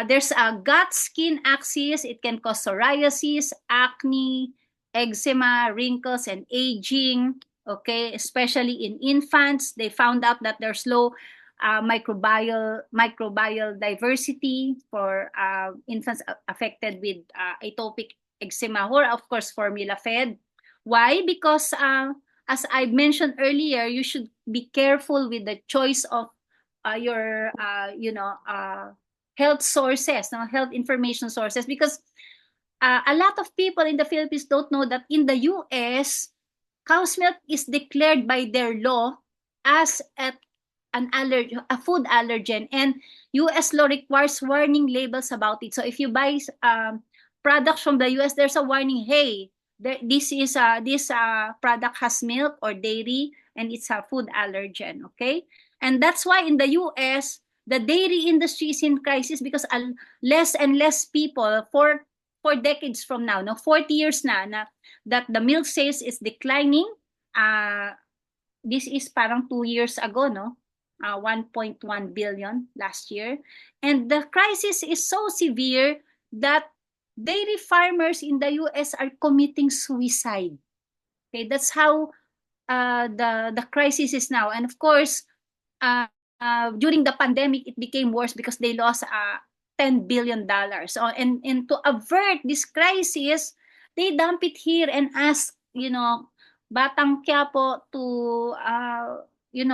There's a gut skin axis. It can cause psoriasis, acne, eczema, wrinkles, and aging. Okay, especially in infants, they found out that there's low microbial diversity for infants affected with atopic eczema, or of course formula fed. Why? Because as I mentioned earlier, you should be careful with the choice of your health sources, no, health information sources, because a lot of people in the Philippines don't know that in the US, cow's milk is declared by their law as a food allergen, and US law requires warning labels about it. So if you buy products from the US, there's a warning, hey, this product has milk or dairy, and it's a food allergen. Okay, and that's why in the US, the dairy industry is in crisis, because less and less people for decades from now, no, 40 years na that the milk sales is declining. This is parang 2 years ago, no? 1.1 billion last year. And the crisis is so severe that dairy farmers in the US are committing suicide. Okay, that's how the crisis is now. And of course, during the pandemic, it became worse because they lost $10 billion. So, and to avert this crisis, they dump it here and ask, Batang Quiapo to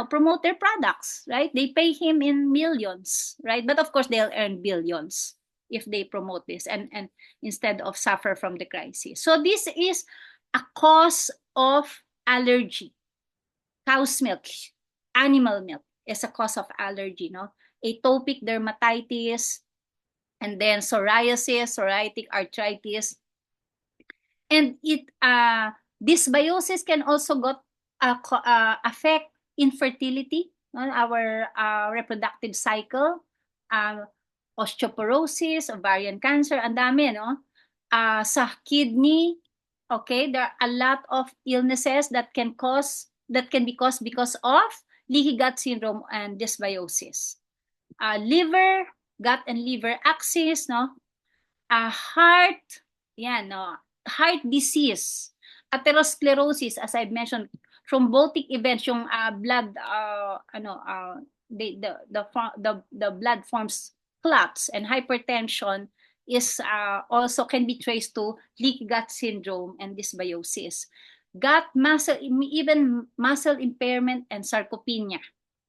promote their products, right? They pay him in millions, right? But of course, they'll earn billions if they promote this and instead of suffer from the crisis. So this is a cause of allergy. Cow's milk, animal milk is a cause of allergy, no? Atopic dermatitis, and then psoriasis, psoriatic arthritis. And dysbiosis can also affect infertility, our reproductive cycle, osteoporosis, ovarian cancer, ang dami, no? Sa kidney, okay, there are a lot of illnesses that can be caused because of leaky gut syndrome and dysbiosis. Liver, gut and liver axis, no? Heart, no? Heart disease, atherosclerosis, as I've mentioned, thrombotic events, yung blood, the blood forms clots, and hypertension is also can be traced to leaky gut syndrome and dysbiosis. Gut muscle, even muscle impairment and sarcopenia.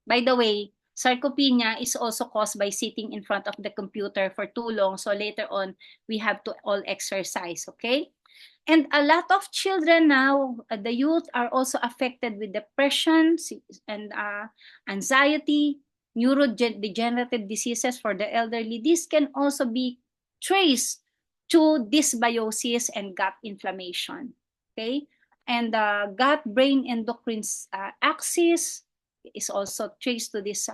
By the way, Sarcopenia is also caused by sitting in front of the computer for too long. So later on, we have to all exercise, okay? And a lot of children now, the youth are also affected with depression and anxiety, neurodegenerative diseases for the elderly. This can also be traced to dysbiosis and gut inflammation, okay? And gut-brain endocrine axis is also traced to this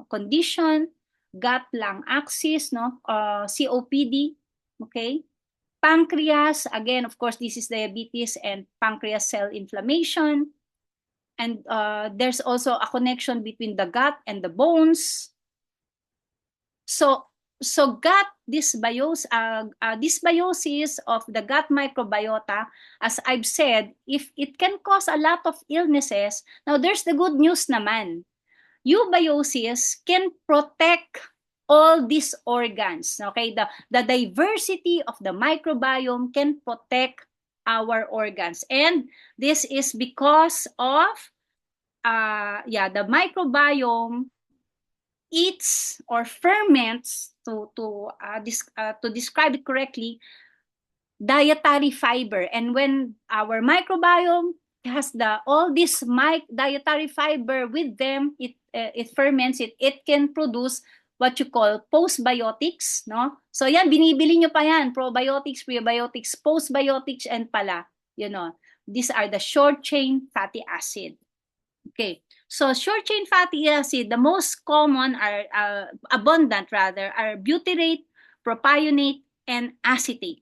condition. Gut-lung axis, no, COPD, okay? Pancreas, again, of course, this is diabetes and pancreas cell inflammation. And there's also a connection between the gut and the bones. So gut dysbiosis of the gut microbiota, as I've said, if it can cause a lot of illnesses, now there's the good news naman. Eubiosis can protect all these organs. Okay, the diversity of the microbiome can protect our organs, and this is because of the microbiome eats or ferments to describe it correctly, dietary fiber. And when our microbiome has all this dietary fiber with them, it ferments it. It can produce what you call postbiotics, no? So yan, binibili nyo pa yan, probiotics, prebiotics, postbiotics, and pala, these are the short chain fatty acid. Okay, so short chain fatty acid, the most common are abundant rather, are butyrate, propionate, and acetate.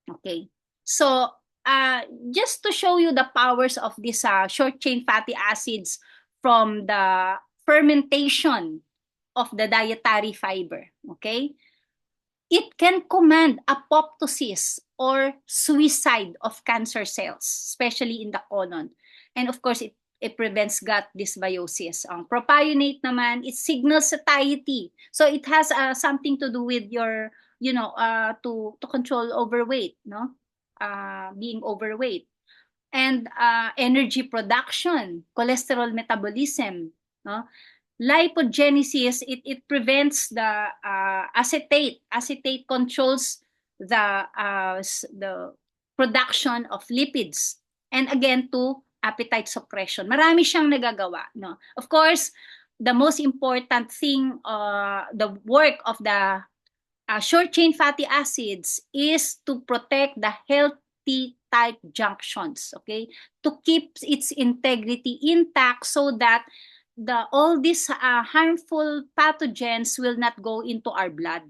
Okay, so just to show you the powers of these short chain fatty acids from the fermentation of the dietary fiber, okay, it can command apoptosis or suicide of cancer cells, especially in the colon. And of course, it prevents gut dysbiosis. Propionate naman, it signals satiety. So it has something to do with your, to control overweight, no? Being overweight. And energy production, cholesterol metabolism, no? Lipogenesis, it prevents the acetate. Acetate controls the production of lipids. And again, to appetite suppression. Marami siyang nagagawa, no? Of course, the most important thing, the work of the short chain fatty acids is to protect the healthy tight junctions, okay? To keep its integrity intact so that all these harmful pathogens will not go into our blood.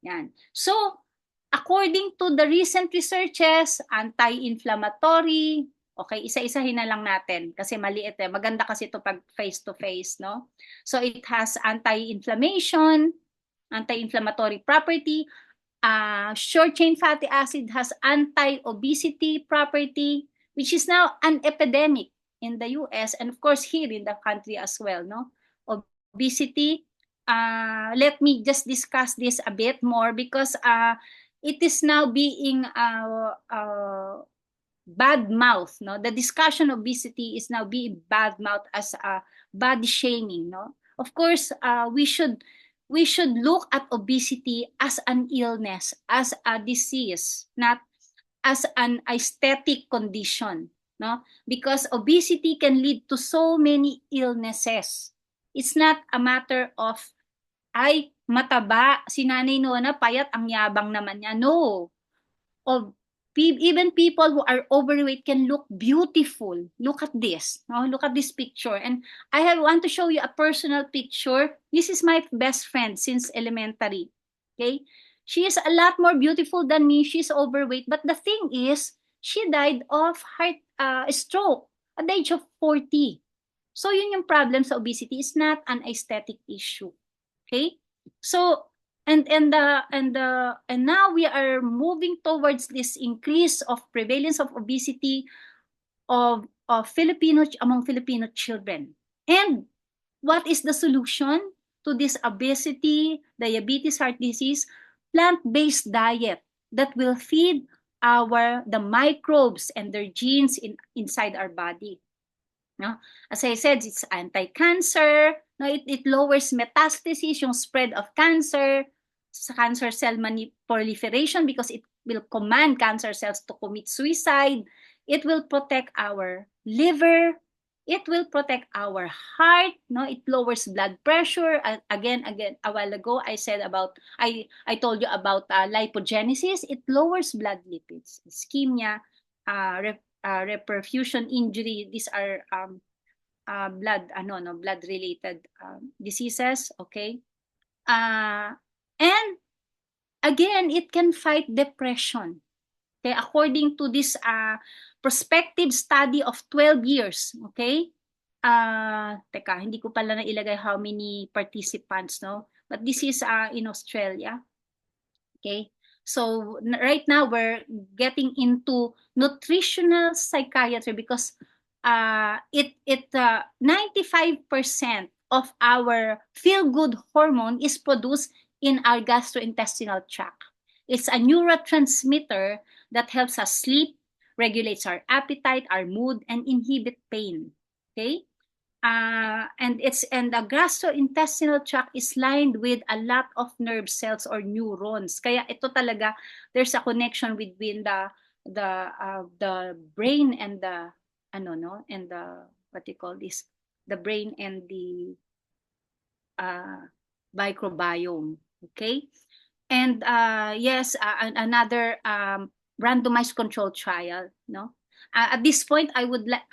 Yan. So, according to the recent researches, anti-inflammatory, okay, isa-isahin na lang natin kasi maliit eh. Maganda kasi ito pag face-to-face, no? So, it has anti-inflammation, anti-inflammatory property. Short chain fatty acid has anti-obesity property, which is now an epidemic in the US and of course here in the country as well, no? Obesity, let me just discuss this a bit more because it is now being bad mouth, no? The discussion of obesity is now being bad mouth as body shaming, no? Of course, we should look at obesity as an illness, as a disease, not as an aesthetic condition, no? Because obesity can lead to so many illnesses. It's not a matter of, ay, mataba, si Nanay Nona, payat, ang yabang naman niya. No. Even people who are overweight can look beautiful. Look at this. No? Look at this picture. And I want to show you a personal picture. This is my best friend since elementary. Okay? She is a lot more beautiful than me. She's overweight. But the thing is, she died of heart stroke at the age of 40. So yun yung problem sa obesity. It's not an aesthetic issue. Okay? So, and now we are moving towards this increase of prevalence of obesity among Filipino children. And what is the solution to this obesity, diabetes, heart disease? Plant-based diet that will feed the microbes and their genes inside our body. No? As I said, it's anti-cancer. No, it lowers metastasis, yung spread of cancer, cancer cell proliferation because it will command cancer cells to commit suicide. It will protect our liver. It will protect our heart. No, it lowers blood pressure. Again, a while ago, I said about I told you about lipogenesis. It lowers blood lipids, ischemia, reperfusion injury. These are blood related diseases. Okay, and again, it can fight depression. Okay, according to this prospective study of 12 years. Okay, teka, hindi ko pala nailagay how many participants, no, but this is in Australia. Okay, so right now we're getting into nutritional psychiatry because 95% of our feel good hormone is produced in our gastrointestinal tract. It's a neurotransmitter that helps us sleep, regulates our appetite, our mood, and inhibit pain. Okay, and the gastrointestinal tract is lined with a lot of nerve cells or neurons. Kaya ito talaga, there's a connection between the brain and the and the what you call this, the brain and the microbiome. Okay, and yes, another randomized control trial. No, at this point, I would like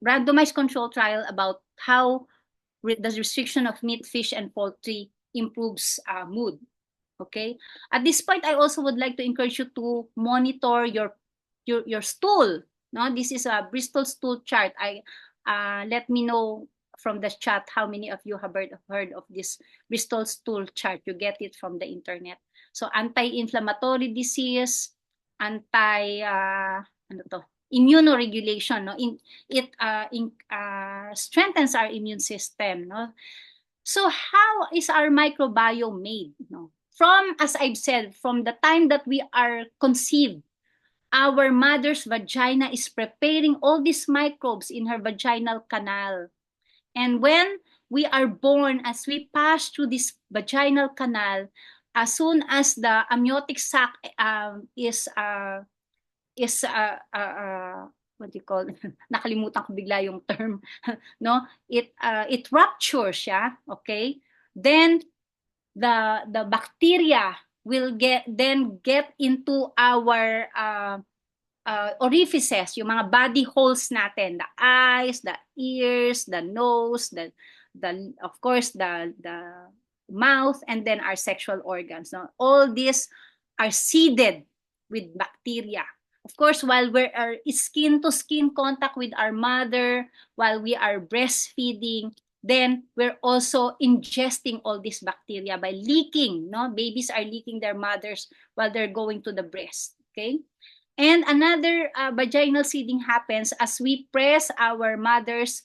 randomized control trial about how the restriction of meat, fish, and poultry improves mood. Okay. At this point, I also would like to encourage you to monitor your stool. No, this is a Bristol stool chart. Let me know from the chat how many of you have heard of this Bristol stool chart. You get it from the internet. So anti-inflammatory disease, immunoregulation. No, it strengthens our immune system. No, so how is our microbiome made? No, from, as I've said, from the time that we are conceived, our mother's vagina is preparing all these microbes in her vaginal canal. And when we are born, as we pass through this vaginal canal, as soon as the amniotic sac is what do you call nakalimutan ko bigla yung term no, it ruptures siya. Okay, then the bacteria will get into our orifices, yung mga body holes natin, the eyes, the ears, the nose, the of course the mouth, and then our sexual organs. No, all these are seeded with bacteria. Of course, while we're skin to skin contact with our mother, while we are breastfeeding, then we're also ingesting all this bacteria by leaking. No, babies are leaking their mothers while they're going to the breast. Okay, and another vaginal seeding happens as we press our mother's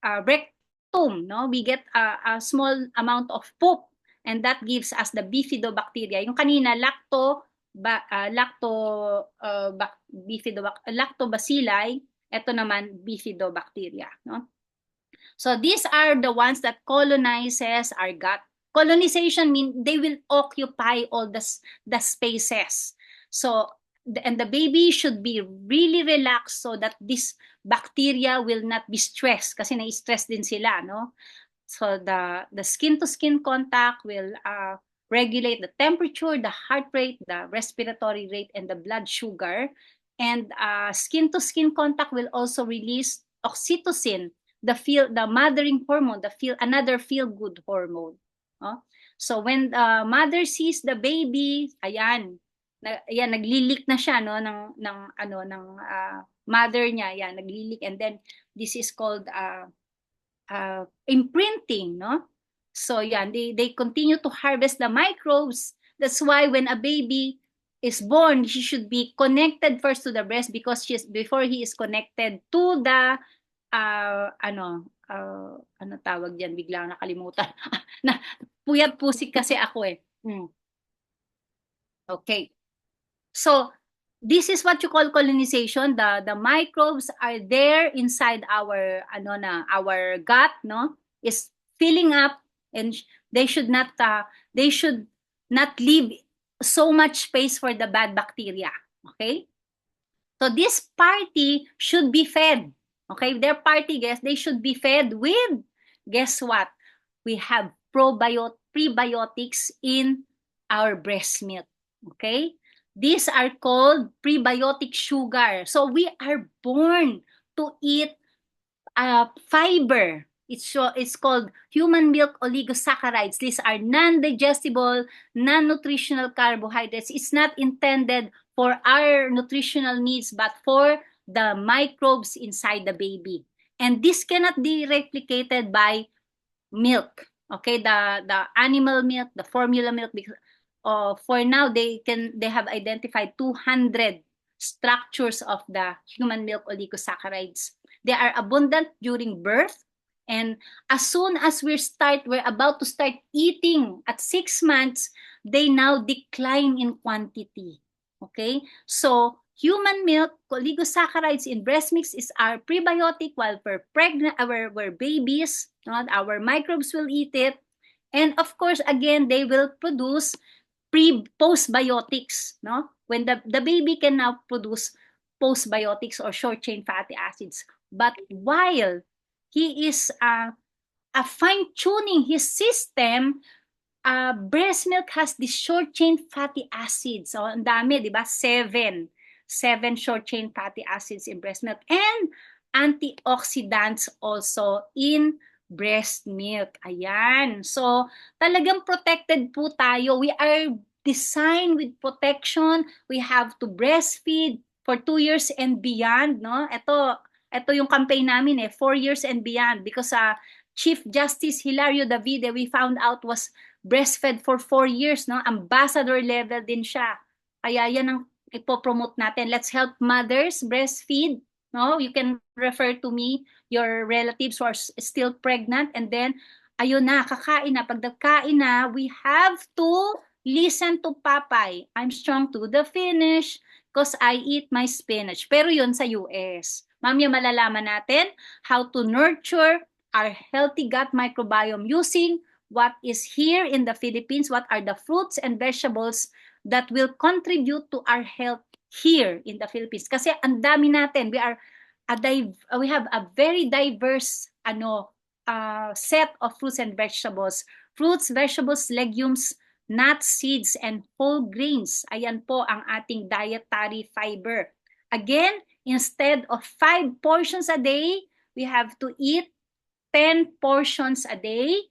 rectum. No, we get a small amount of poop, and that gives us the bifidobacteria. Yung kanina lactobacilli, ito naman bifidobacteria. No? So these are the ones that colonizes our gut. Colonization means they will occupy all the spaces. So, and the baby should be really relaxed so that this bacteria will not be stressed kasi na-stress din sila, no? So the skin-to-skin contact will regulate the temperature, the heart rate, the respiratory rate, and the blood sugar. And skin-to-skin contact will also release oxytocin, the mothering hormone, another feel-good hormone. So when the mother sees the baby, ayan, naglilik na siya, no, ng mother niya, yan, naglilik, and then this is called imprinting, no? So yan, they continue to harvest the microbes. That's why when a baby is born, he should be connected first to the breast because before he is connected to the ano tawag diyan, biglang nakalimutan. Na puyat pusik kasi ako eh. Okay. So this is what you call colonization. The microbes are there inside our our gut, no, is filling up, and they should not leave so much space for the bad bacteria. Okay, so this party should be fed. Okay, their party guests, they should be fed with, guess what? We have prebiotics in our breast milk. Okay, these are called prebiotic sugar. So we are born to eat fiber. It's called human milk oligosaccharides. These are non-digestible, non-nutritional carbohydrates. It's not intended for our nutritional needs, but for the microbes inside the baby. And this cannot be replicated by milk. Okay, the animal milk, the formula milk, because for now they have identified 200 structures of the human milk oligosaccharides. They are abundant during birth, and as soon as we're about to start eating at 6 months, they now decline in quantity. Okay, so human milk oligosaccharides in breast milk is our prebiotic, while we're pregnant, we're babies, our microbes will eat it, and of course again they will produce postbiotics, no, when the baby can now produce postbiotics or short chain fatty acids. But while he is fine tuning his system, breast milk has the short chain fatty acids. So ang dami, di ba? Seven short chain fatty acids in breast milk, and antioxidants also in breast milk. Ayan. So, talagang protected po tayo. We are designed with protection. We have to breastfeed for 2 years and beyond, no? Ito yung campaign namin 4 years and beyond, because Chief Justice Hilario Davide, we found out, was breastfed for 4 years, no? Ambassador level din siya. Kaya yan ang ipopromote natin. Let's help mothers breastfeed, no? You can refer to me, your relatives who are still pregnant, and then ayun na, kakain na. Pag nagkain na, we have to listen to Papay. I'm strong to the finish because I eat my spinach. Pero yun sa US. Mamaya malalaman natin how to nurture our healthy gut microbiome using what is here in the Philippines, what are the fruits and vegetables that will contribute to our health here in the Philippines. Kasi ang dami natin, we have a very diverse set of fruits and vegetables. Fruits, vegetables, legumes, nuts, seeds, and whole grains. Ayan po ang ating dietary fiber. Again, instead of 5 portions a day, we have to eat 10 portions a day.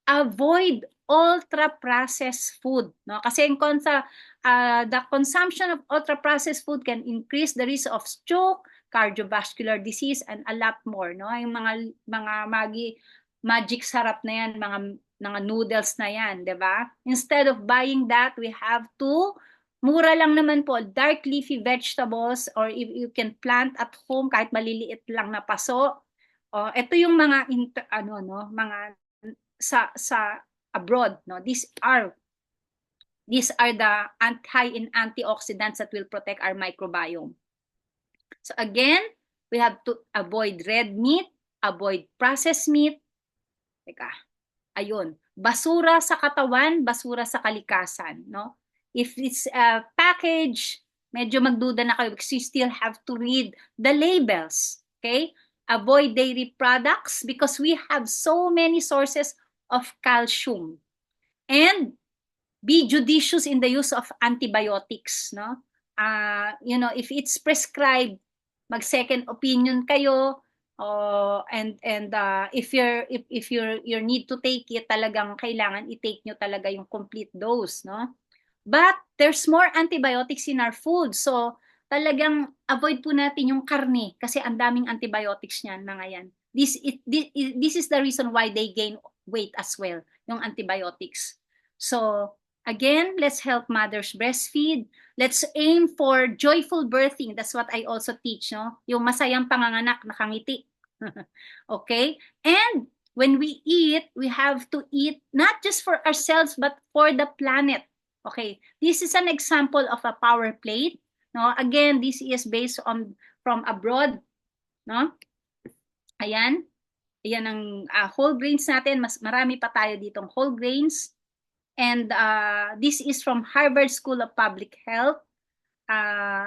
Avoid ultra-processed food, no? Kasi the consumption of ultra-processed food can increase the risk of stroke, cardiovascular disease, and a lot more, no? Yung mga magic sarap na yan, mga noodles na yan, 'di ba? Instead of buying that, we have to, mura lang naman po, dark leafy vegetables, or if you can plant at home kahit maliliit lang na paso. Ito yung mga mga sa abroad, no? These are the high in antioxidants that will protect our microbiome. So again, we have to avoid red meat, avoid processed meat. Teka, ayun. Basura sa katawan, basura sa kalikasan, no? If it's a package, medyo magduda na kayo because you still have to read the labels, okay? Avoid dairy products because we have so many sources of calcium. And be judicious in the use of antibiotics, no? If it's prescribed, mag-second opinion kayo, and if you need to take it, talagang kailangan i-take nyo talaga yung complete dose, no? But there's more antibiotics in our food, so talagang avoid po natin yung karne kasi ang daming antibiotics niyan, mga yan. This is the reason why they gain weight as well, yung antibiotics. So again, let's help mothers breastfeed. Let's aim for joyful birthing. That's what I also teach, no? Yung masayang panganganak, nakangiti. Okay? And when we eat, we have to eat not just for ourselves, but for the planet. Okay? This is an example of a power plate. No? Again, this is based on from abroad. No? Ayan. Ayan ang whole grains natin. Marami pa tayo ditong whole grains. And this is from Harvard School of Public Health.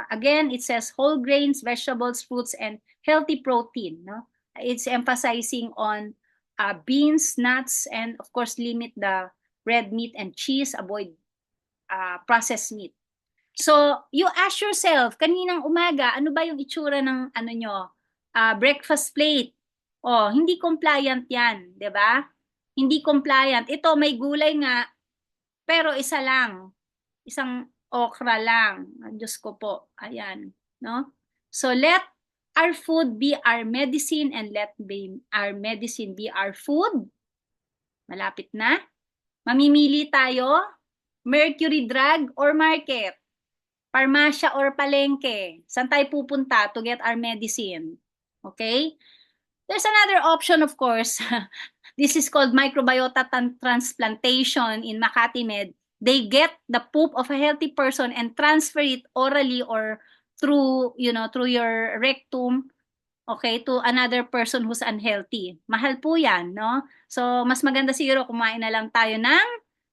Again, it says whole grains, vegetables, fruits, and healthy protein. No? It's emphasizing on beans, nuts, and of course, limit the red meat and cheese, avoid processed meat. So, you ask yourself, kaninang umaga, ano ba yung itsura ng ano nyo? Breakfast plate. Oh, hindi compliant yan, 'di ba? Hindi compliant. Ito may gulay nga, pero isa lang. Isang okra lang. Diyos ko po. Ayan, no? So, let our food be our medicine and let our medicine be our food. Malapit na. Mamimili tayo, Mercury Drug or Market. Parmasya or palengke. Saan tayo pupunta to get our medicine? Okay? There's another option, of course. This is called microbiota transplantation in Makati Med. They get the poop of a healthy person and transfer it orally or through, through your rectum, okay, to another person who's unhealthy. Mahal po yan, no? So, mas maganda siguro kumain na lang tayo ng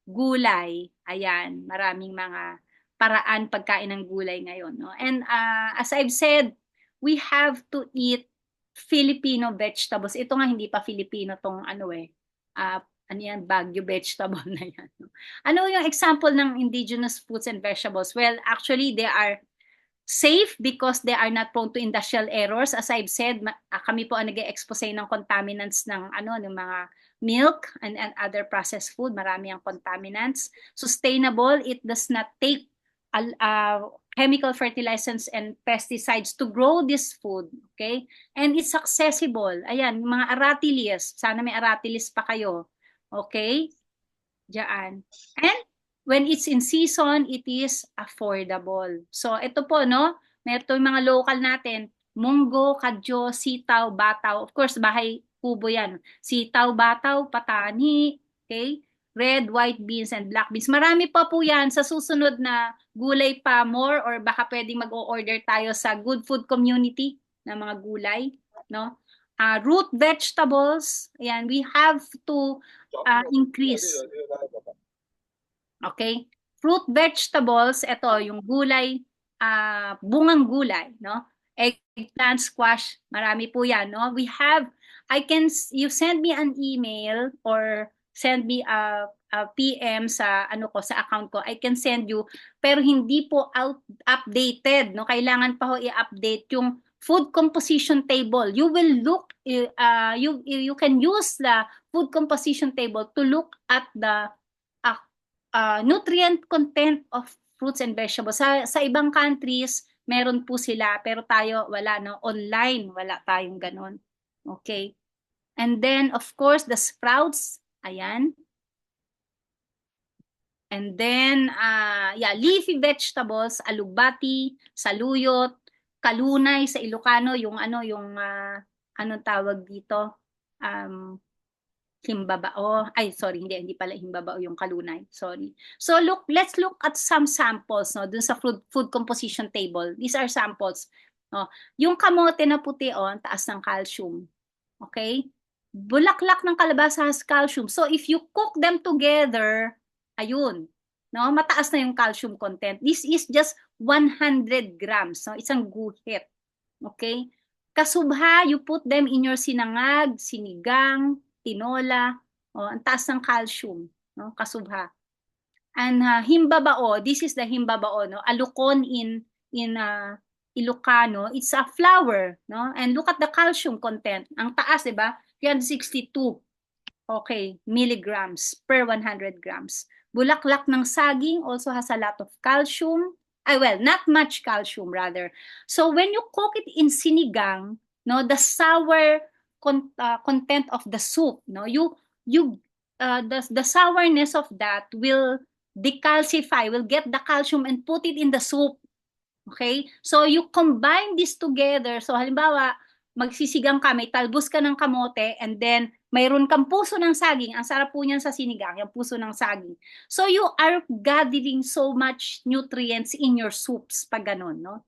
gulay. Ayan, maraming mga paraan pagkain ng gulay ngayon, no? And as I've said, we have to eat Filipino vegetables. Ito nga hindi pa Filipino tong ano ano yan, Baguio vegetable na yan. No? Ano yung example ng indigenous fruits and vegetables? Well, actually, they are safe because they are not prone to industrial errors. As I've said, kami po ang nag-expose ng contaminants ng ng mga milk and other processed food. Marami ang contaminants. Sustainable, it does not take chemical fertilizers and pesticides to grow this food, okay? And it's accessible. Ayan, mga aratilis. Sana may aratilis pa kayo. Okay? Diyan. And when it's in season, it is affordable. So, ito po, no? Meron mga local natin. Munggo, kadyo, sitaw, bataw. Of course, bahay kubo yan. Sitaw, bataw, patani, okay? Red, white beans, and black beans. Marami pa po yan sa susunod na gulay pa more or baka pwedeng mag-o-order tayo sa Good Food Community na mga gulay, no? Root vegetables, ayan, we have to increase. Okay? Fruit vegetables, ito yung gulay, bungang gulay, no? Eggplant, squash, marami po yan, no? You send me an email or send me a PM sa sa account ko. I can send you, pero hindi po updated, no? Kailangan pa ho i-update yung food composition table. You will look you can use the food composition table to look at the nutrient content of fruits and vegetables. Sa ibang countries, meron po sila, pero tayo wala, no? Online, wala tayong ganon. Okay? And then, of course, the sprouts, ayan. And then, leafy vegetables, alugbati, saluyot, kalunay sa Ilocano, yung anong tawag dito? Himbabao. Ay, sorry, hindi pala himbabao yung kalunay. Sorry. So let's look at some samples, no, dun sa food composition table. These are samples. No. Yung kamote na puti, ang taas ng calcium. Okay? Bulaklak ng kalabasa has calcium. So if you cook them together, ayun, no, mataas na yung calcium content. This is just 100 grams. No? Isang guhit. Okay? Kasubha, you put them in your sinangag, sinigang, tinola, ang taas ng calcium, no? Kasubha. And himbabao, this is the himbabao, no? Alukon in Ilocano, it's a flower, no? And look at the calcium content. Ang taas, 'di ba? 362. Okay, milligrams per 100 grams. Bulaklak ng saging also has a lot of calcium. Not much calcium rather. So when you cook it in sinigang, no, the sour content of the soup, no, the sourness of that will decalcify, will get the calcium and put it in the soup. Okay? So you combine this together. So halimbawa, magsisigang ka, may talbos ka ng kamote and then mayroon kang puso ng saging. Ang sarap po niyan sa sinigang, yung puso ng saging. So you are gathering so much nutrients in your soups pag ganun, no?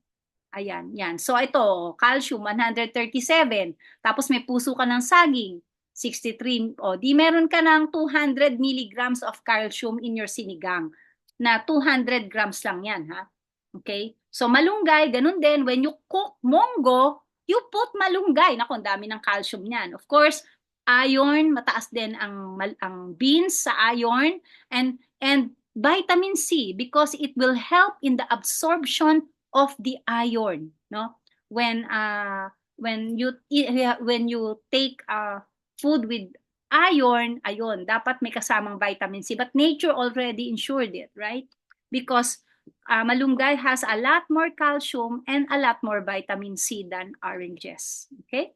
Ayan, yan. So ito, calcium 137. Tapos may puso ka ng saging, 63. O di meron ka ng 200 milligrams of calcium in your sinigang na 200 grams lang yan, ha? Okay? So malunggay, ganun din. When you cook munggo, you put malunggay. Naku, ang dami ng calcium niyan. Of course, iron, mataas din ang beans sa iron and vitamin C because it will help in the absorption of the iron, no? When you take food with iron, ayun, dapat may kasamang vitamin C, but nature already ensured it, right? Because malunggay has a lot more calcium and a lot more vitamin C than oranges. Okay?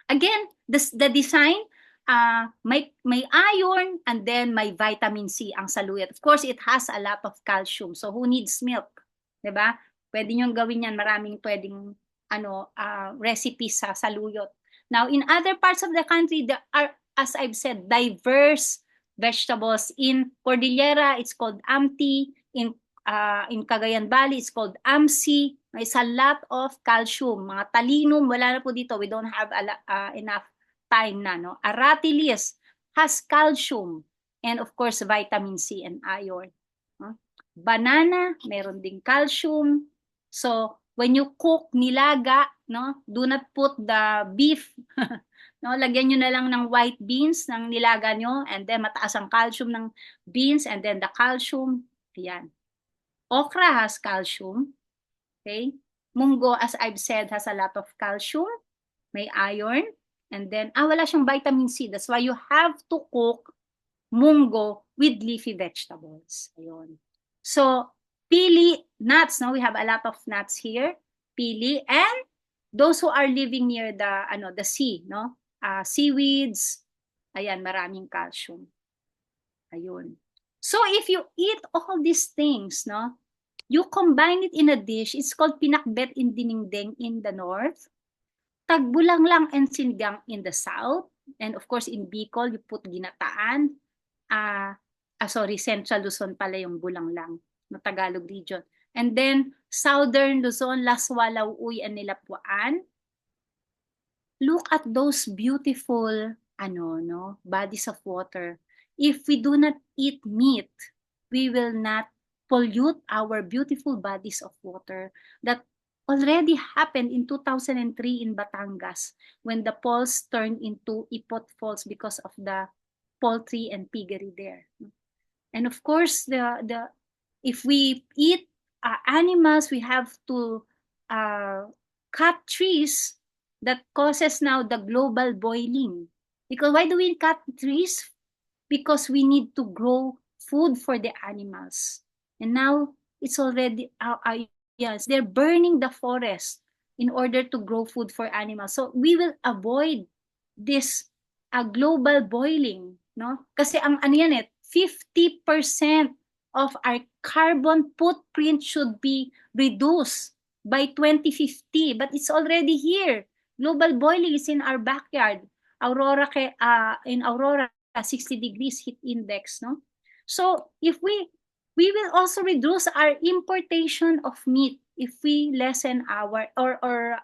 Again, the design, may iron and then may vitamin C ang saluyot. Of course, it has a lot of calcium. So who needs milk? 'Di ba? Pwede nyo gawin yan. Maraming pwedeng recipes sa saluyot. Now, in other parts of the country, there are, as I've said, diverse vegetables. In Cordillera, it's called amti. In Cagayan Valley, it's called amsi. It's a lot of calcium. Mga talinum, wala na po dito. We don't have enough time na. No? Aratilis has calcium. And of course, vitamin C and iron. No? Banana, meron ding calcium. So, when you cook nilaga, no, do not put the beef. No, lagyan nyo na lang ng white beans ng nilaga nyo and then mataas ang calcium ng beans and then the calcium. Ayan. Okra has calcium. Okay? Munggo, as I've said, has a lot of calcium. May iron. And then, wala siyang vitamin C. That's why you have to cook munggo with leafy vegetables. Ayun. So, pili, nuts, no? We have a lot of nuts here. Pili. And those who are living near the sea, no? Seaweeds. Ayan, maraming calcium. Ayun. So, if you eat all these things, no? You combine it in a dish. It's called pinakbet in dinengdeng in the north. Tagbulang-lang and sinigang in the south. And of course, in Bicol, you put ginataan. Central Luzon pala yung bulang-lang na Tagalog region. And then, Southern Luzon, Laswa, Lauuy, and Nilapuan. Look at those beautiful bodies of water. If we do not eat meat, we will not pollute our beautiful bodies of water that already happened in 2003 in Batangas when the falls turned into Ipot Falls because of the poultry and piggery there. And of course, if we eat animals, we have to cut trees. That causes now the global boiling. Because why do we cut trees? Because we need to grow food for the animals. And now it's already, yes, they're burning the forest in order to grow food for animals. So we will avoid this global boiling, no? Kasi ang 50% of our carbon footprint should be reduced by 2050, but it's already here. Global boiling is in our backyard. In Aurora, 60 degrees heat index, no? So if we will also reduce our importation of meat if we lessen our or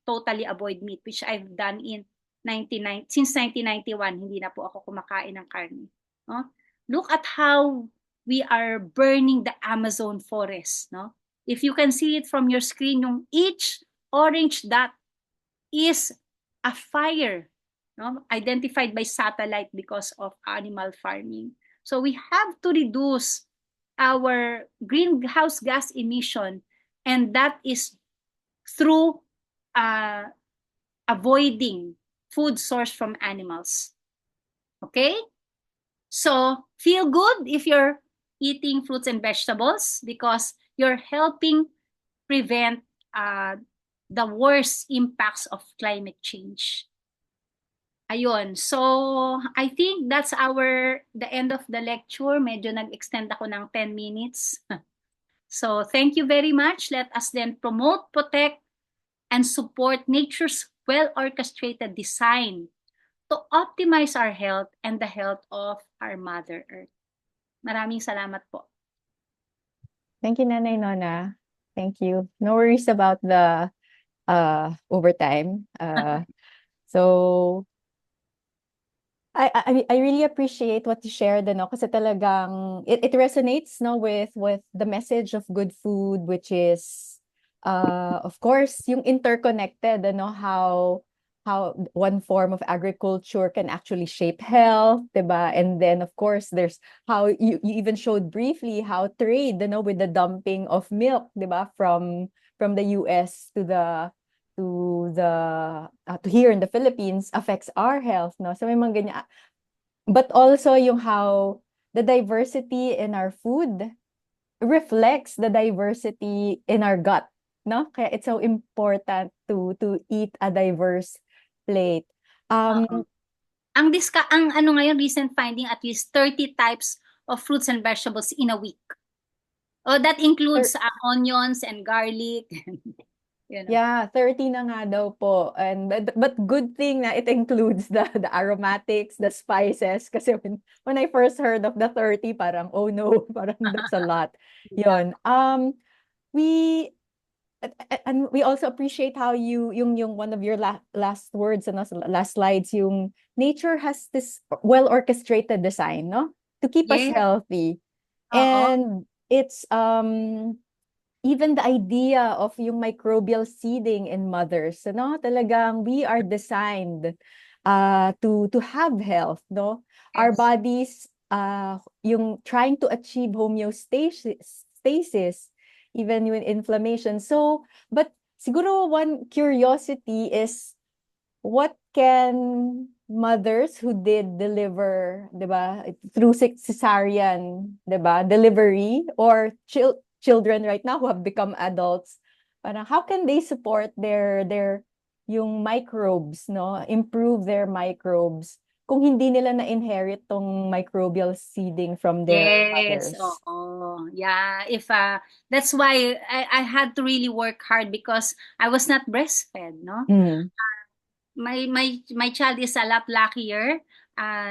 totally avoid meat, which I've done since 1991. Hindi na po ako kumakain ng karne. No? Look at how we are burning the Amazon forest. No? If you can see it from your screen, yung each orange dot is a fire, no? Identified by satellite because of animal farming. So we have to reduce our greenhouse gas emission, and that is through avoiding food sourced from animals. Okay? So feel good if you're eating fruits and vegetables because you're helping prevent the worst impacts of climate change. Ayun. So, I think that's the end of the lecture. Medyo nag-extend ako ng 10 minutes. So, thank you very much. Let us then promote, protect, and support nature's well-orchestrated design to optimize our health and the health of our Mother Earth. Maraming salamat po. Thank you, Nanay Nona. Thank you. No worries about the overtime. So I really appreciate what you shared, ano, kasi talagang it resonates, no, with the message of good food, which is of course yung interconnected, ano, how one form of agriculture can actually shape health, diba? And then of course there's how you even showed briefly how trade, you know, with the dumping of milk, diba, from the US to here in the Philippines affects our health, no? So may mga ganyan. But also yung how the diversity in our food reflects the diversity in our gut, no? Kaya it's so important to eat a diverse plate. Oo. Ang ano ngayon, recent finding, at least 30 types of fruits and vegetables in a week. Oh, that includes onions and garlic. You know. Yeah, 30 na nga daw po. And but good thing na it includes the aromatics, the spices, kasi when I first heard of the 30, parang oh no, parang that's a lot. Yeah. Yun. We and we also appreciate how yung one of your last words, ano, last slides, yung nature has this well orchestrated design, no, to keep us Yes. healthy. Oo. And it's even the idea of yung microbial seeding in mothers, no, talagang we are designed to have health, no. Our Yes. bodies yung trying to achieve homeostasis even with inflammation. So but siguro one curiosity is what can mothers who did deliver, 'di ba, through cesarean, 'di ba, delivery, or children right now who have become adults, parang how can they support their yung microbes, no, improve their microbes kung hindi nila na-inherit tong microbial seeding from their Yes, mothers? oo. Yeah, if that's why I had to really work hard because I was not breastfed, no? Mm. My child is a lot luckier.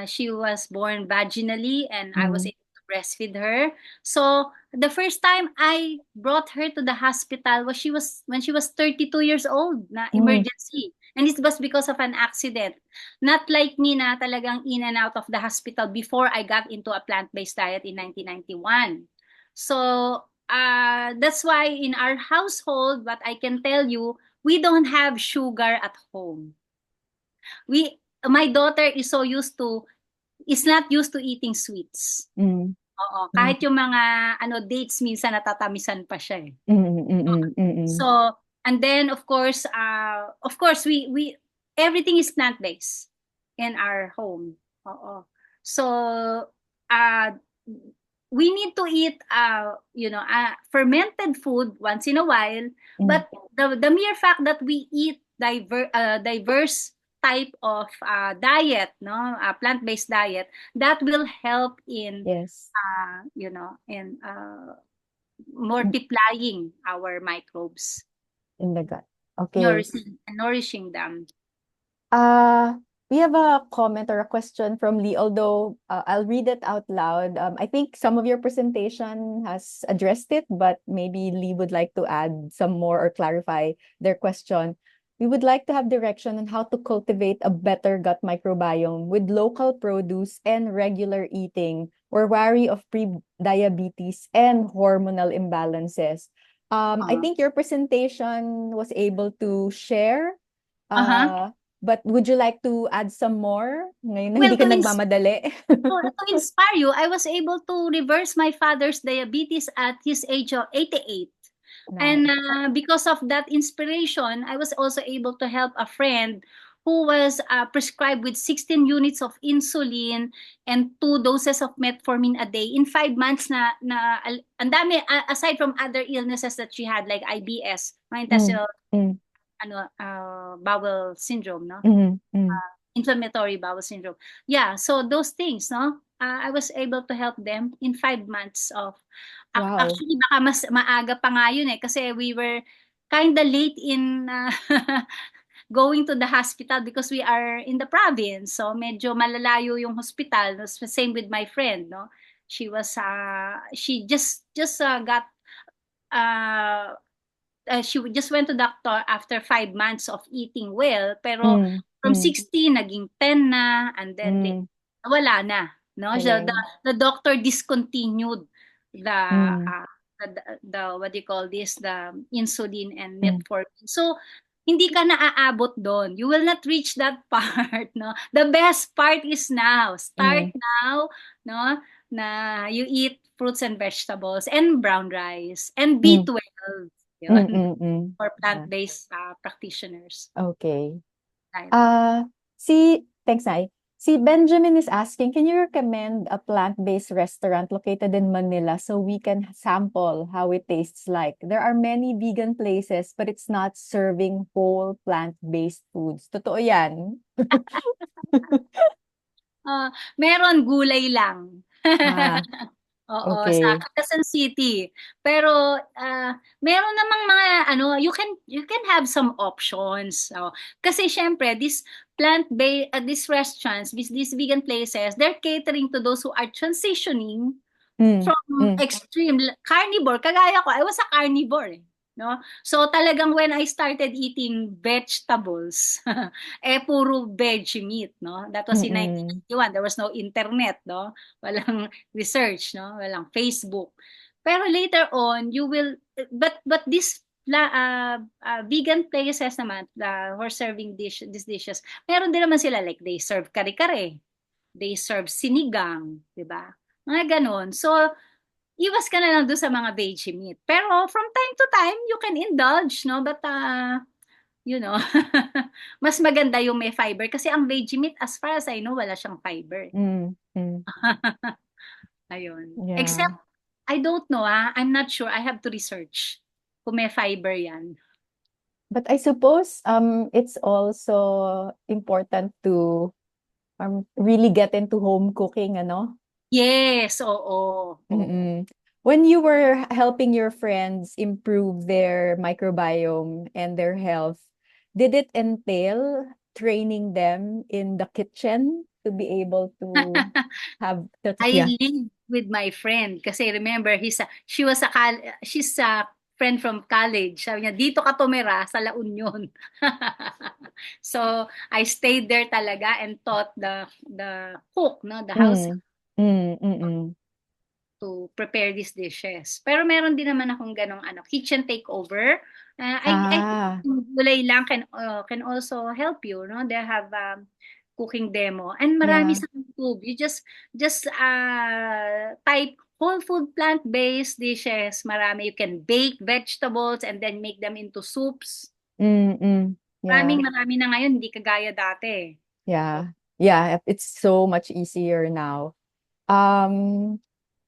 She was born vaginally, and I was Mm. able to breastfeed her. So the first time I brought her to the hospital was when she was 32 years old, na Mm. emergency. And it was because of an accident. Not like me na talagang in and out of the hospital before I got into a plant-based diet in 1991. So that's why in our household, what I can tell you, we don't have sugar at home. My daughter is not used to eating sweets. Mm. Oo, Mm. kahit yung mga dates minsan natatamisan pa siya eh. Mm. Mm. Mm. So, and then of course we everything is plant-based in our home. Oo. So, uh we need to eat fermented food once in a while, Mm. but the mere fact that we eat diverse type of diet, no, plant-based diet, that will help in Yes. in multiplying our microbes, In the gut. Okay. nourishing them. We have a comment or a question from Lee, although I'll read it out loud. I think some of your presentation has addressed it, but maybe Lee would like to add some more or clarify their question. We would like to have direction on how to cultivate a better gut microbiome with local produce and regular eating. We're wary of pre-diabetes and hormonal imbalances. I think your presentation was able to share. Uh-huh. But would you like to add some more? Ngayon na Well, hindi ka nagmamadali. to inspire you, I was able to reverse my father's diabetes at his age of 88. And Nice. because of that inspiration, I was also able to help a friend who was prescribed with 16 units of insulin and 2 doses of metformin a day in 5 months ang dami, aside from other illnesses that she had like IBS, my Mm, intestinal mm, bowel syndrome, no? mm. Inflammatory bowel syndrome. Yeah, so those things, no? I was able to help them in 5 months of. Wow. Actually, baka mas maaga pa nga yun eh, kasi we were kind of late in going to the hospital because we are in the province. So medyo malalayo yung hospital. Same with my friend, no? She just got uh, she just went to doctor after 5 months of eating well, pero Mm, from mm, 16 naging 10 na, and then mm. wala na, no? Galing. The doctor discontinued the Mm, the what do you call this, the insulin and mm, metformin. So hindi ka naaabot doon. You will not reach that part, no? The best part is now. Start mm, now, no? Na you eat fruits and vegetables and brown rice and mm, B12. mm, Yun. mm, mm. For Yeah. plant-based practitioners. Okay. Right. Thanks, Nai. Si Benjamin is asking, can you recommend a plant-based restaurant located in Manila so we can sample how it tastes like? There are many vegan places, but it's not serving whole plant-based foods. Totoo yan. Meron gulay lang. Ah, Oo, sa okay. Quezon City. Pero meron namang mga you can have some options. Kasi syempre these restaurants, these vegan places, they're catering to those who are transitioning Mm, from mm, extreme carnivore. Kagaya ko, I was a carnivore, no? So talagang when I started eating vegetables, puro veg meat, no? That was in mm, 1991. There was no internet, no? Walang research, no? Walang Facebook. Pero later on, you will but this vegan places naman who are serving these dishes, meron din naman sila, like they serve kare-kare, they serve sinigang, di ba? Mga ganon. So, iwas ka na lang doon sa mga veggie meat. Pero from time to time, you can indulge, no? But, you know, mas maganda yung may fiber. Kasi ang veggie meat, as far as I know, wala siyang fiber. mm, mm. Ayun. Yeah. Except, I don't know, I'm not sure. I have to research kung may fiber yan. But I suppose it's also important to really get into home cooking, ano? Yes, oo. Oo. Mm-mm. When you were helping your friends improve their microbiome and their health, did it entail training them in the kitchen to be able to have I yeah. live with my friend kasi remember she's a friend from college. Sabi niya, dito ka tumira sa La Union. So I stayed there talaga and taught the cook, no, the house Mm. Mm, mm, to prepare these dishes. Pero meron din naman akong ganong kitchen takeover. I think Ah, gulay lang can also help you, no? They have cooking demo and marami yeah. sa YouTube. You just type whole food plant-based dishes. Marami, you can bake vegetables and then make them into soups. Mm, mm, yeah. Marami na ngayon, hindi kagaya dati. Yeah. Yeah, it's so much easier now. Um,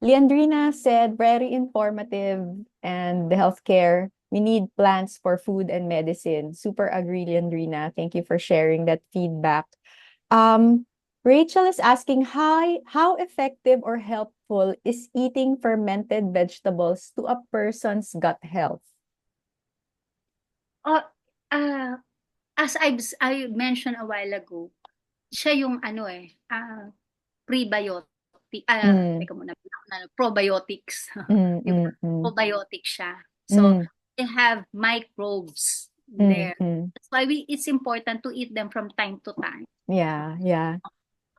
Leandrina said, very informative and the healthcare. We need plants for food and medicine. Super agree, Leandrina. Thank you for sharing that feedback. Um, Rachel is asking, how effective or helpful is eating fermented vegetables to a person's gut health? Oh, as I mentioned a while ago, siya yung prebiotic, Mm, teka muna, probiotics. mm, Di ba? mm, mm, Probiotic siya. So, mm, they have microbes mm, there. mm. That's why it's important to eat them from time to time. Yeah, yeah.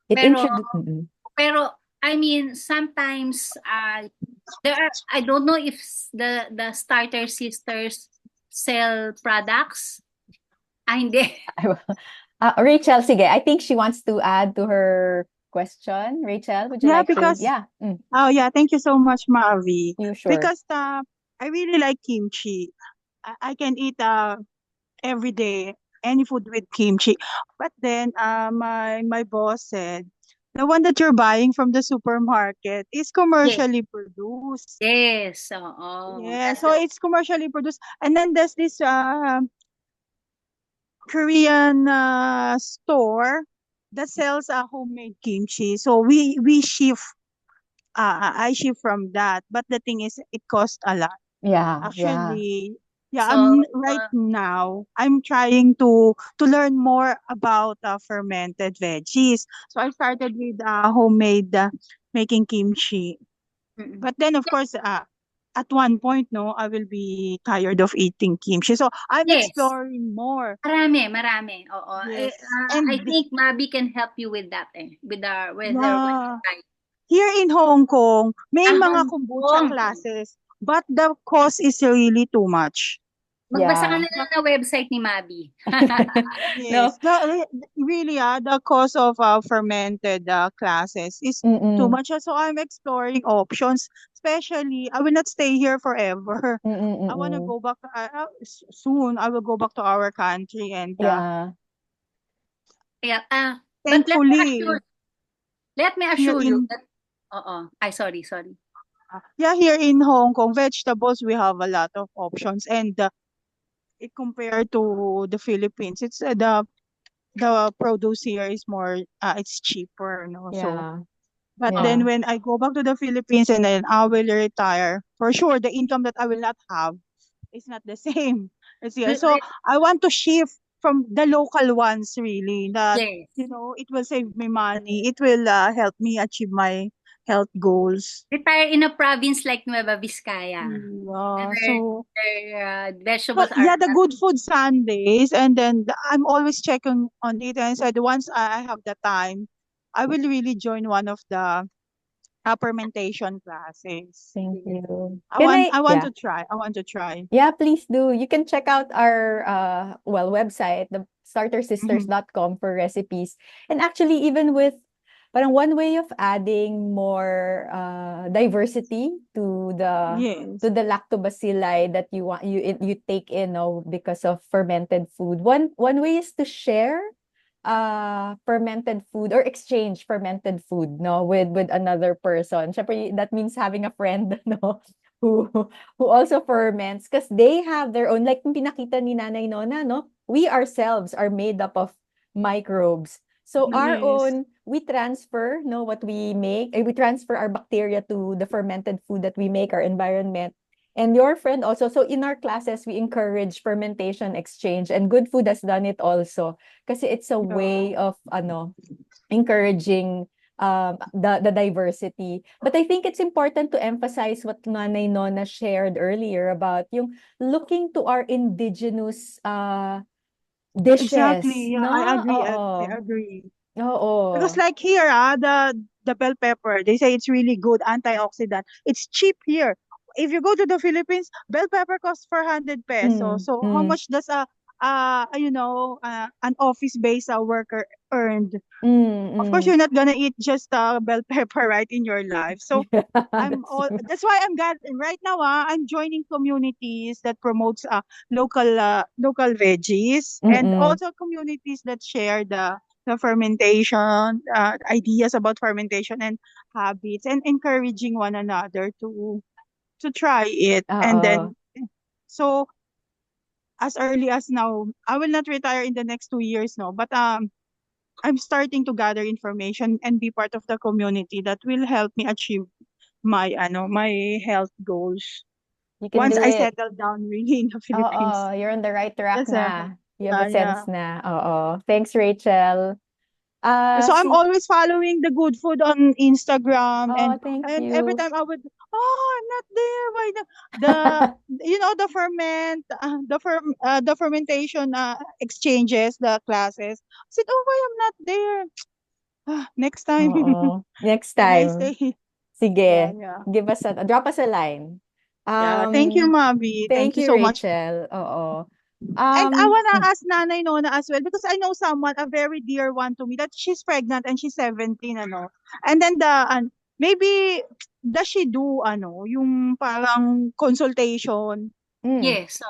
It Pero, introduces. pero, I mean, sometimes, I don't know if the starter sisters sell products. Hindi. Rachel, sige. I think she wants to add to her question. Rachel, would you Yeah, like to? because Yeah, oh yeah, thank you so much, Maavi. you sure. Because I really like kimchi. I can eat every day any food with kimchi. But then my boss said the one that you're buying from the supermarket is Yes. commercially produced. Yes. Oo. Yeah, so it's commercially produced. And then there's this Korean store that sells homemade kimchi. So we shift I shift from that. But the thing is, it costs a lot. Yeah, yeah. Actually, Yeah, So, right now I'm trying to learn more about fermented veggies. So I started with homemade making kimchi. mm. But then of course at one point no, I will be tired of eating kimchi. So I'm Yes, exploring more. marami, oo. Yes. I And think Mabi can help you with that with her yeah, website. here in Hong Kong, may mga Hong kombucha Kong. classes, but the cost is really too much. Magbasa ka Yeah. na lang ng website ni Mabi. No. Yes, really, the cost of fermented classes is too Mm-mm. much. So I'm exploring options. Especially, I will not stay here forever. Mm-mm, I want to mm-mm. go back soon. I will go back to our country, and Yeah. Yeah, but thankfully, let me here assure you in that, ay, sorry. yeah, here in Hong Kong, vegetables we have a lot of options, and it compared to the Philippines, it's the produce here is more it's cheaper, so. Yeah. But then Yeah. when I go back to the Philippines and then I will retire, for sure the income that I will not have is not the same as here. So I want to shift from the local ones really that Yes. it will save me money. It will help me achieve my health goals. Retire in a province like Nueva Vizcaya, Yeah, where so vegetables are yeah, the good food Sundays, and then I'm always checking on it. And I said once I have the time, I will really join one of the fermentation classes. Thank you. I Can want I, I want yeah. to try. I want to try. Yeah, please do. You can check out our website, the Mhm. startersisters.com for recipes. And actually even with parang one way of adding more diversity Yes. to the lactobacilli that you take in, no, because of fermented food. One way is to share fermented food or exchange fermented food, no, with another person. Syempre, that means having a friend, no, who who also ferments because they have their own, like yung pinakita ni Nanay Nona, no? We ourselves are made up of microbes. So our Yes. own, we transfer, no, what we make, we transfer our bacteria to the fermented food that we make, our environment. And your friend also. So in our classes, we encourage fermentation exchange, and Good Food has done it also. Kasi it's a Yeah. way of encouraging the diversity. But I think it's important to emphasize what Nanay Nona shared earlier about yung looking to our indigenous dishes, Exactly. Yeah, I no? agree. I Oo. agree. Because Oo. like here, the bell pepper, they say it's really good antioxidant. It's cheap here. If you go to the Philippines, bell pepper costs 400 pesos. Mm, So how mm, much does an office-based worker earned? mm, Of course, mm. you're not gonna eat just bell pepper right in your life. So Yeah, that's true. that's why I'm glad right now. I'm joining communities that promotes local veggies, and Mm-mm. also communities that share the fermentation ideas about fermentation and habits, and encouraging one another to try it. And Oo. then so as early as now, I will not retire in the next 2 years, no, but I'm starting to gather information and be part of the community that will help me achieve my health goals You can once do I it. settle down really in the Philippines. Oo, you're on the right track That's na. You have a yeah, yeah. sense na. Oo. Thanks, Rachel. So I'm Si always following the good food on Instagram, Oh, and thank every you. time I would, I'm not there. Why the the fermentation exchanges, the classes. I said, oh, why I'm not there? Next time Oo. Next when I time. stay. Yeah, Sige. yeah. Drop us a line. Yeah, thank you, Mavi. Thank Thank you you, so much. Rachel. Oo. And I wanna Mm, ask Nanay Nona as well, because I know someone, a very dear one to me, that she's pregnant and she's 17, And then maybe does she do yung parang consultation? mm. Yes,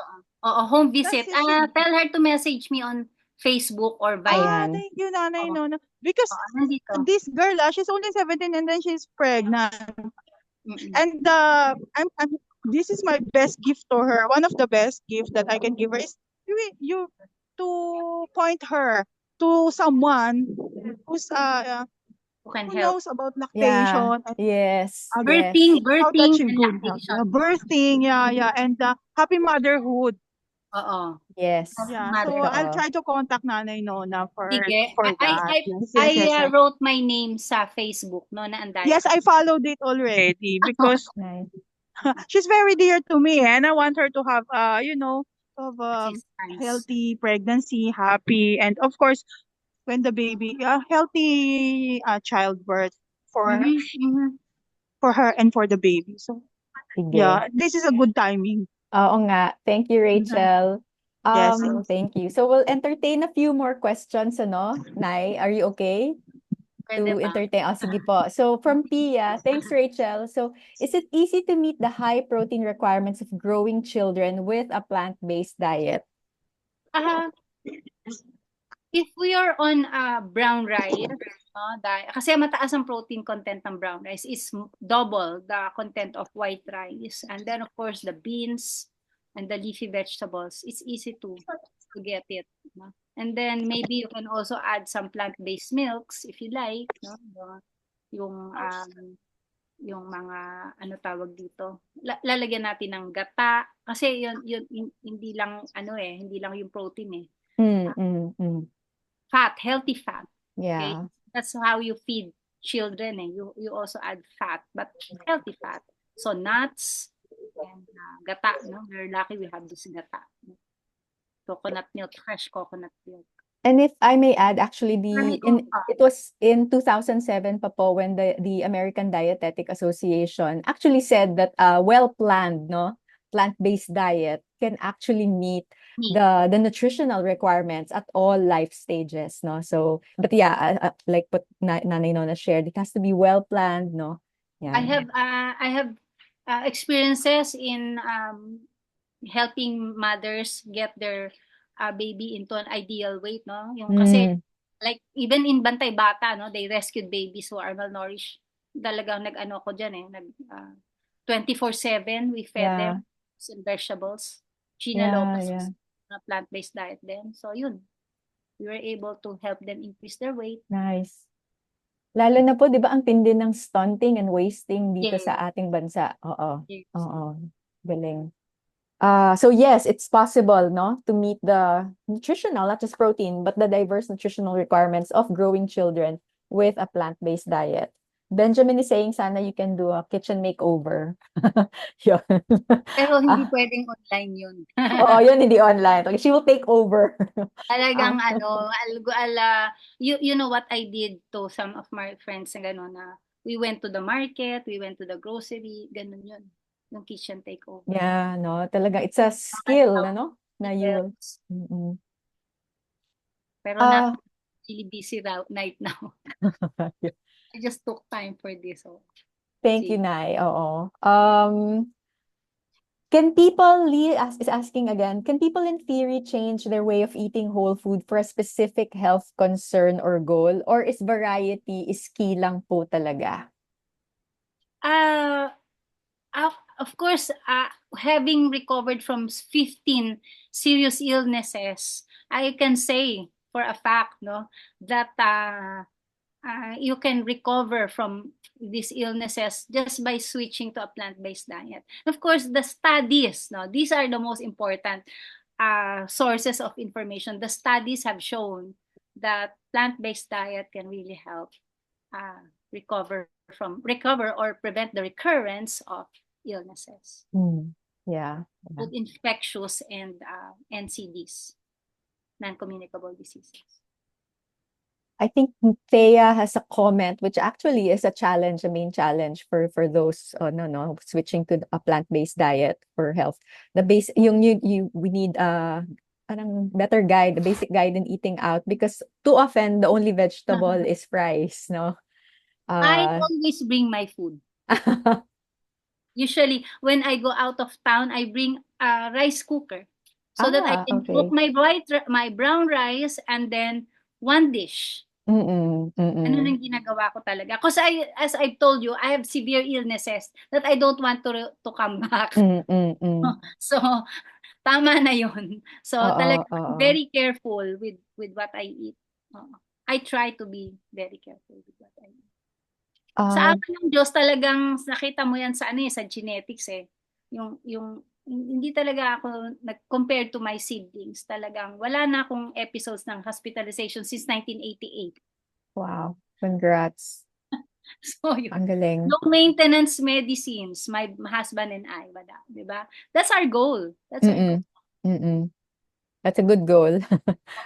home Does visit. she? Tell her to message me on Facebook or Viber. Ayan. Thank you, Nanay Oo, Nona. Because nandito. this girl, she's only 17 and then she's pregnant. Mm-mm. And this is my best gift to her. One of the best gifts that I can give her is you to point her to someone who's Who can who help? knows about Yeah. lactation and Yes. uh, Yes. how to Birthing achieve and good health. lactation. Birthing, yeah, yeah, and happy motherhood. Oo. Yes. Yeah, Mother. so I'll Totoo. try to contact Nanay Nona Sige. for that. Yes. Wrote my name sa Facebook, Nona Yes, I Andaya-Castillo. followed it already because Nice. she's very dear to me, and I want her to have to have Assistance. healthy pregnancy, happy, and of course when the baby healthy childbirth for Mhm, mhm. for her and for the baby. So Sige. yeah, this is a good timing. Oo nga. Thank you, Rachel. Yes. Thank you. So we'll entertain a few more questions, ano? Nay, are you okay Pwede to ba? entertain? Oh, sige po. So from Pia, thanks, Rachel. So is it easy to meet the high protein requirements of growing children with a plant-based diet? Ah, if we are on brown rice, no, kasi mataas ang protein content ng brown rice is double the content of white rice. And then of course the beans and the leafy vegetables, it's easy to get it. No? And then maybe you can also add some plant-based milks if you like, no? Yung yung mga ano tawag dito. Lalagyan natin ng gata kasi hindi lang hindi lang yung protein eh. Mm, mm, mm. Fat, healthy fat. Okay? Yeah. That's how you feed children. Eh. You also add fat, but healthy fat. So nuts and gata. No? We're lucky we have this gata. Coconut milk, fresh coconut milk. And if I may add, actually, Ah, it was in 2007 pa po when the American Dietetic Association actually said that well-planned, no, plant-based diet can actually meet meat. the nutritional requirements at all life stages, no. So, but yeah, like what Nanay Nona shared, it has to be well-planned, no. Yeah. I have experiences in helping mothers get their baby into an ideal weight, no? Yung kasi Mm, like even in Bantay Bata, no, they rescued babies who are malnourished. Talagang nag-ano ko diyan eh, nag 24/7 we fed them yeah, some vegetables. Gina yeah, Lopez yeah. was on a plant-based diet then. So yun, we were able to help them increase their weight. Nice. Lalo na po, 'di ba, ang tindi ng stunting and wasting dito Yeah. sa ating bansa. Oo. Yes. Oo. Galing. So yes, it's possible, no, to meet the nutritional, not just protein, but the diverse nutritional requirements of growing children with a plant-based diet. Benjamin is saying sana you can do a kitchen makeover. Yun. Pero hindi Ah, pwedeng online yun. oo, yun, hindi online. Okay, she will take over. Talagang Ah, ano, you know what I did to some of my friends na gano'n na we went to the market, we went to the grocery, gano'n yun. Yung kitchen takeover. yeah, no, talaga, it's a Mga skill, health ano, na you will. details. Mm-mm. Pero not Ah, really busy night now. I just took time for this. So, thank you, see. Nay. Oo. Can people, Lee is asking again, can people in theory change their way of eating whole food for a specific health concern or goal? Or is variety is key lang po talaga? Uh, of course, having recovered from 15 serious illnesses, I can say for a fact, no, that you can recover from these illnesses just by switching to a plant-based diet. Of course, the studies, no, these are the most important sources of information. The studies have shown that plant-based diet can really help uh, recover or prevent the recurrence of illnesses, Hmm. Yeah. Yeah. both infectious and NCDs, non-communicable diseases. I think Thea has a comment, which actually is a challenge, a main challenge for those no switching to a plant-based diet for health. The base yung you we need parang better guide, the basic guide in eating out because too often the only vegetable is fries, no? I Uh always bring my food. Usually, when I go out of town, I bring a rice cooker so that I can cook okay. my brown rice and then one dish. Mm-mm, Ano mm-mm, nang ginagawa ko talaga. Because as I've told you, I have severe illnesses that I don't want to come back. mm. So, tama na yun. So, Oo, talaga, I'm oo. very careful with what I eat. I try to be very careful with what I eat. Sa Uh, akin ng Diyos talagang nakita mo yan sa sa genetics eh. Yung hindi talaga ako compared to my siblings. Talagang wala na akong episodes ng hospitalization since 1988. Wow. Congrats. So yun. Ang galing. Low maintenance medicines, my husband and I, wala, di ba? That's our goal. That's our goal. Mm-mm. That's a good goal.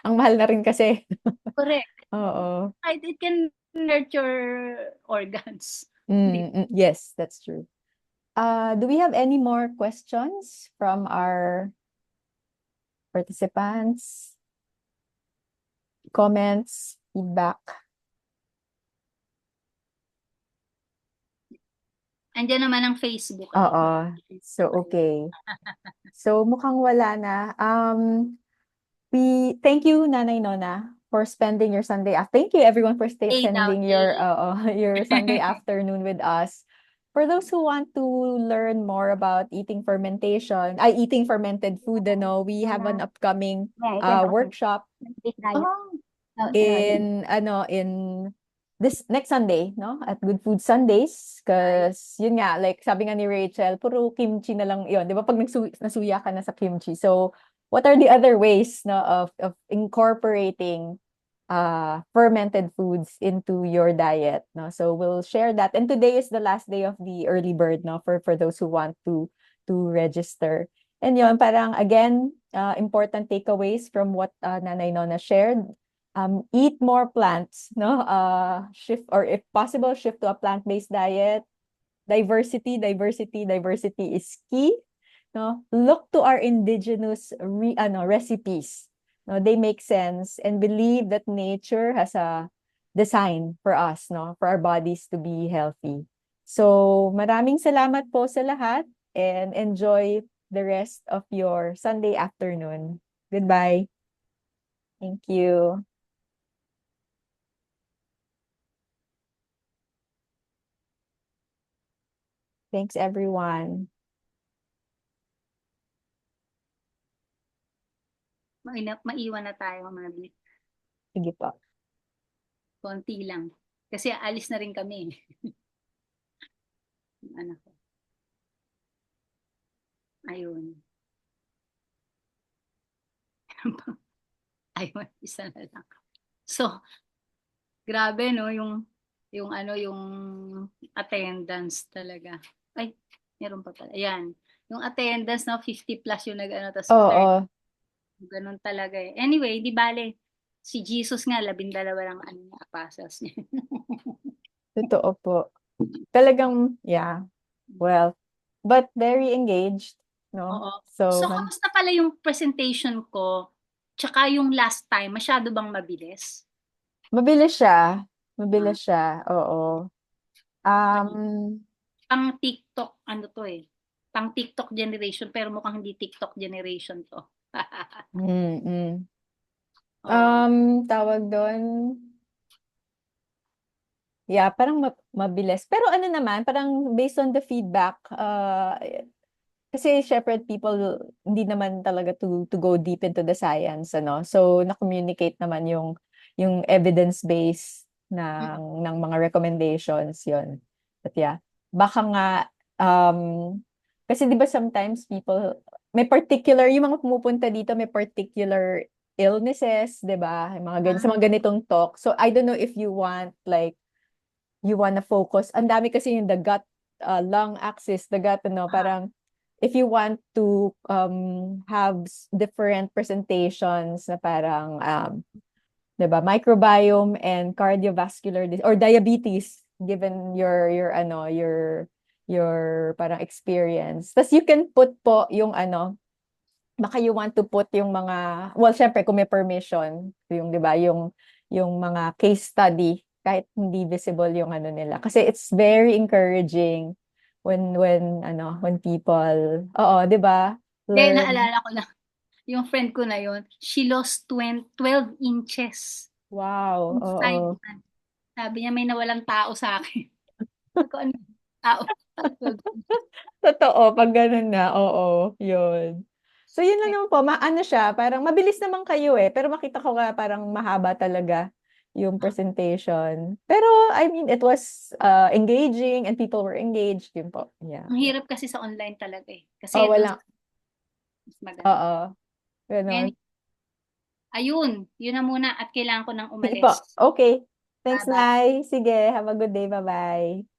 Ang mahal na rin kasi. Correct. Oo. It can hurt your organs. Yes, that's true. Do we have any more questions from our participants? Comments, feedback? Andiyan naman ang Facebook. Oo. So, okay. So, mukhang wala na. We thank you, Nanay Nona, for spending your Sunday. Thank you, everyone, for spending your your Sunday afternoon with us. For those who want to learn more about eating eating fermented food, we have an upcoming workshop in this next Sunday, no? At Good Food Sundays. Because, yun nga, like sabi nga ni Rachel, puro kimchi na lang yun. Di ba pag nasuya ka na sa kimchi? So, what are the other ways, no, of incorporating fermented foods into your diet, no? So, we'll share that. And today is the last day of the early bird, no, for those who want to register. And yun, parang, again, important takeaways from what Nanay Nona shared. Eat more plants, no? Shift, or if possible, shift to a plant-based diet. Diversity is key, no? Look to our indigenous recipes. No, they make sense, and believe that nature has a design for us, no? For our bodies to be healthy. So, maraming salamat po sa lahat, and enjoy the rest of your Sunday afternoon. Goodbye. Thank you. Thanks, everyone. Maiwan na tayo, Mami. Sige po. Konti lang. Kasi alis na rin kami. Anak ko. Ayun. Ayun, isa na lang. So, grabe, no? Yung attendance talaga. Ay, meron pa pala. Ayan. Yung attendance, no? 50 plus yung nag-ano. Tas Oo. ganun talaga eh. Anyway, di bale. Si Jesus nga, 12 lang apostles niya. Totoo po. Talagang, yeah. Well, but very engaged, no? Oo. So, So, kamusta pala yung presentation ko? Tsaka yung last time, masyado bang mabilis? mabilis siya. Mabilis siya. Oo. Pang TikTok, ano to eh. Pang TikTok generation, pero mukhang hindi TikTok generation to. Oo. Tawag doon. Yeah, parang mabilis. Pero ano naman, parang based on the feedback, kasi shepherd people hindi naman talaga to go deep into the science, ano. So na-communicate naman yung evidence base ng mga recommendations, yon. But yeah, baka nga kasi 'di ba sometimes people may particular yung mga pumupunta dito may particular illnesses, 'di ba? Yung mga sa mga ganitong talk. So I don't know if you want like you wanna focus. Ang dami kasi yung the gut lung axis, the gut, parang if you want to have different presentations na parang 'di ba, microbiome and cardiovascular or diabetes given your parang experience. Tas you can put po yung baka you want to put yung mga, well, syempre kung may permission, yung 'di ba, yung mga case study kahit hindi visible yung nila. Kasi it's very encouraging when people, oo, 'di ba? Then, Learn. naalala ko na, yung friend ko na yun, she lost 12 inches. Wow, oo. Sabi niya, may nawalang tao sa akin. Sabi ko, ano? Tao. Totoo, pag ganun na, oo, yun. So yun lang naman po, maano siya, parang mabilis naman kayo pero makita ko nga parang mahaba talaga yung presentation. Pero I mean, it was engaging and people were engaged, yun po. Yeah. Ang hirap kasi sa online talaga eh. Kasi Oh, wala. Mas maganda. Oo, And gano'n. ayun, yun na muna at kailangan ko nang Sige po, umalis. okay. Thanks, Bye-bye. Nay. Sige, have a good day. Bye-bye.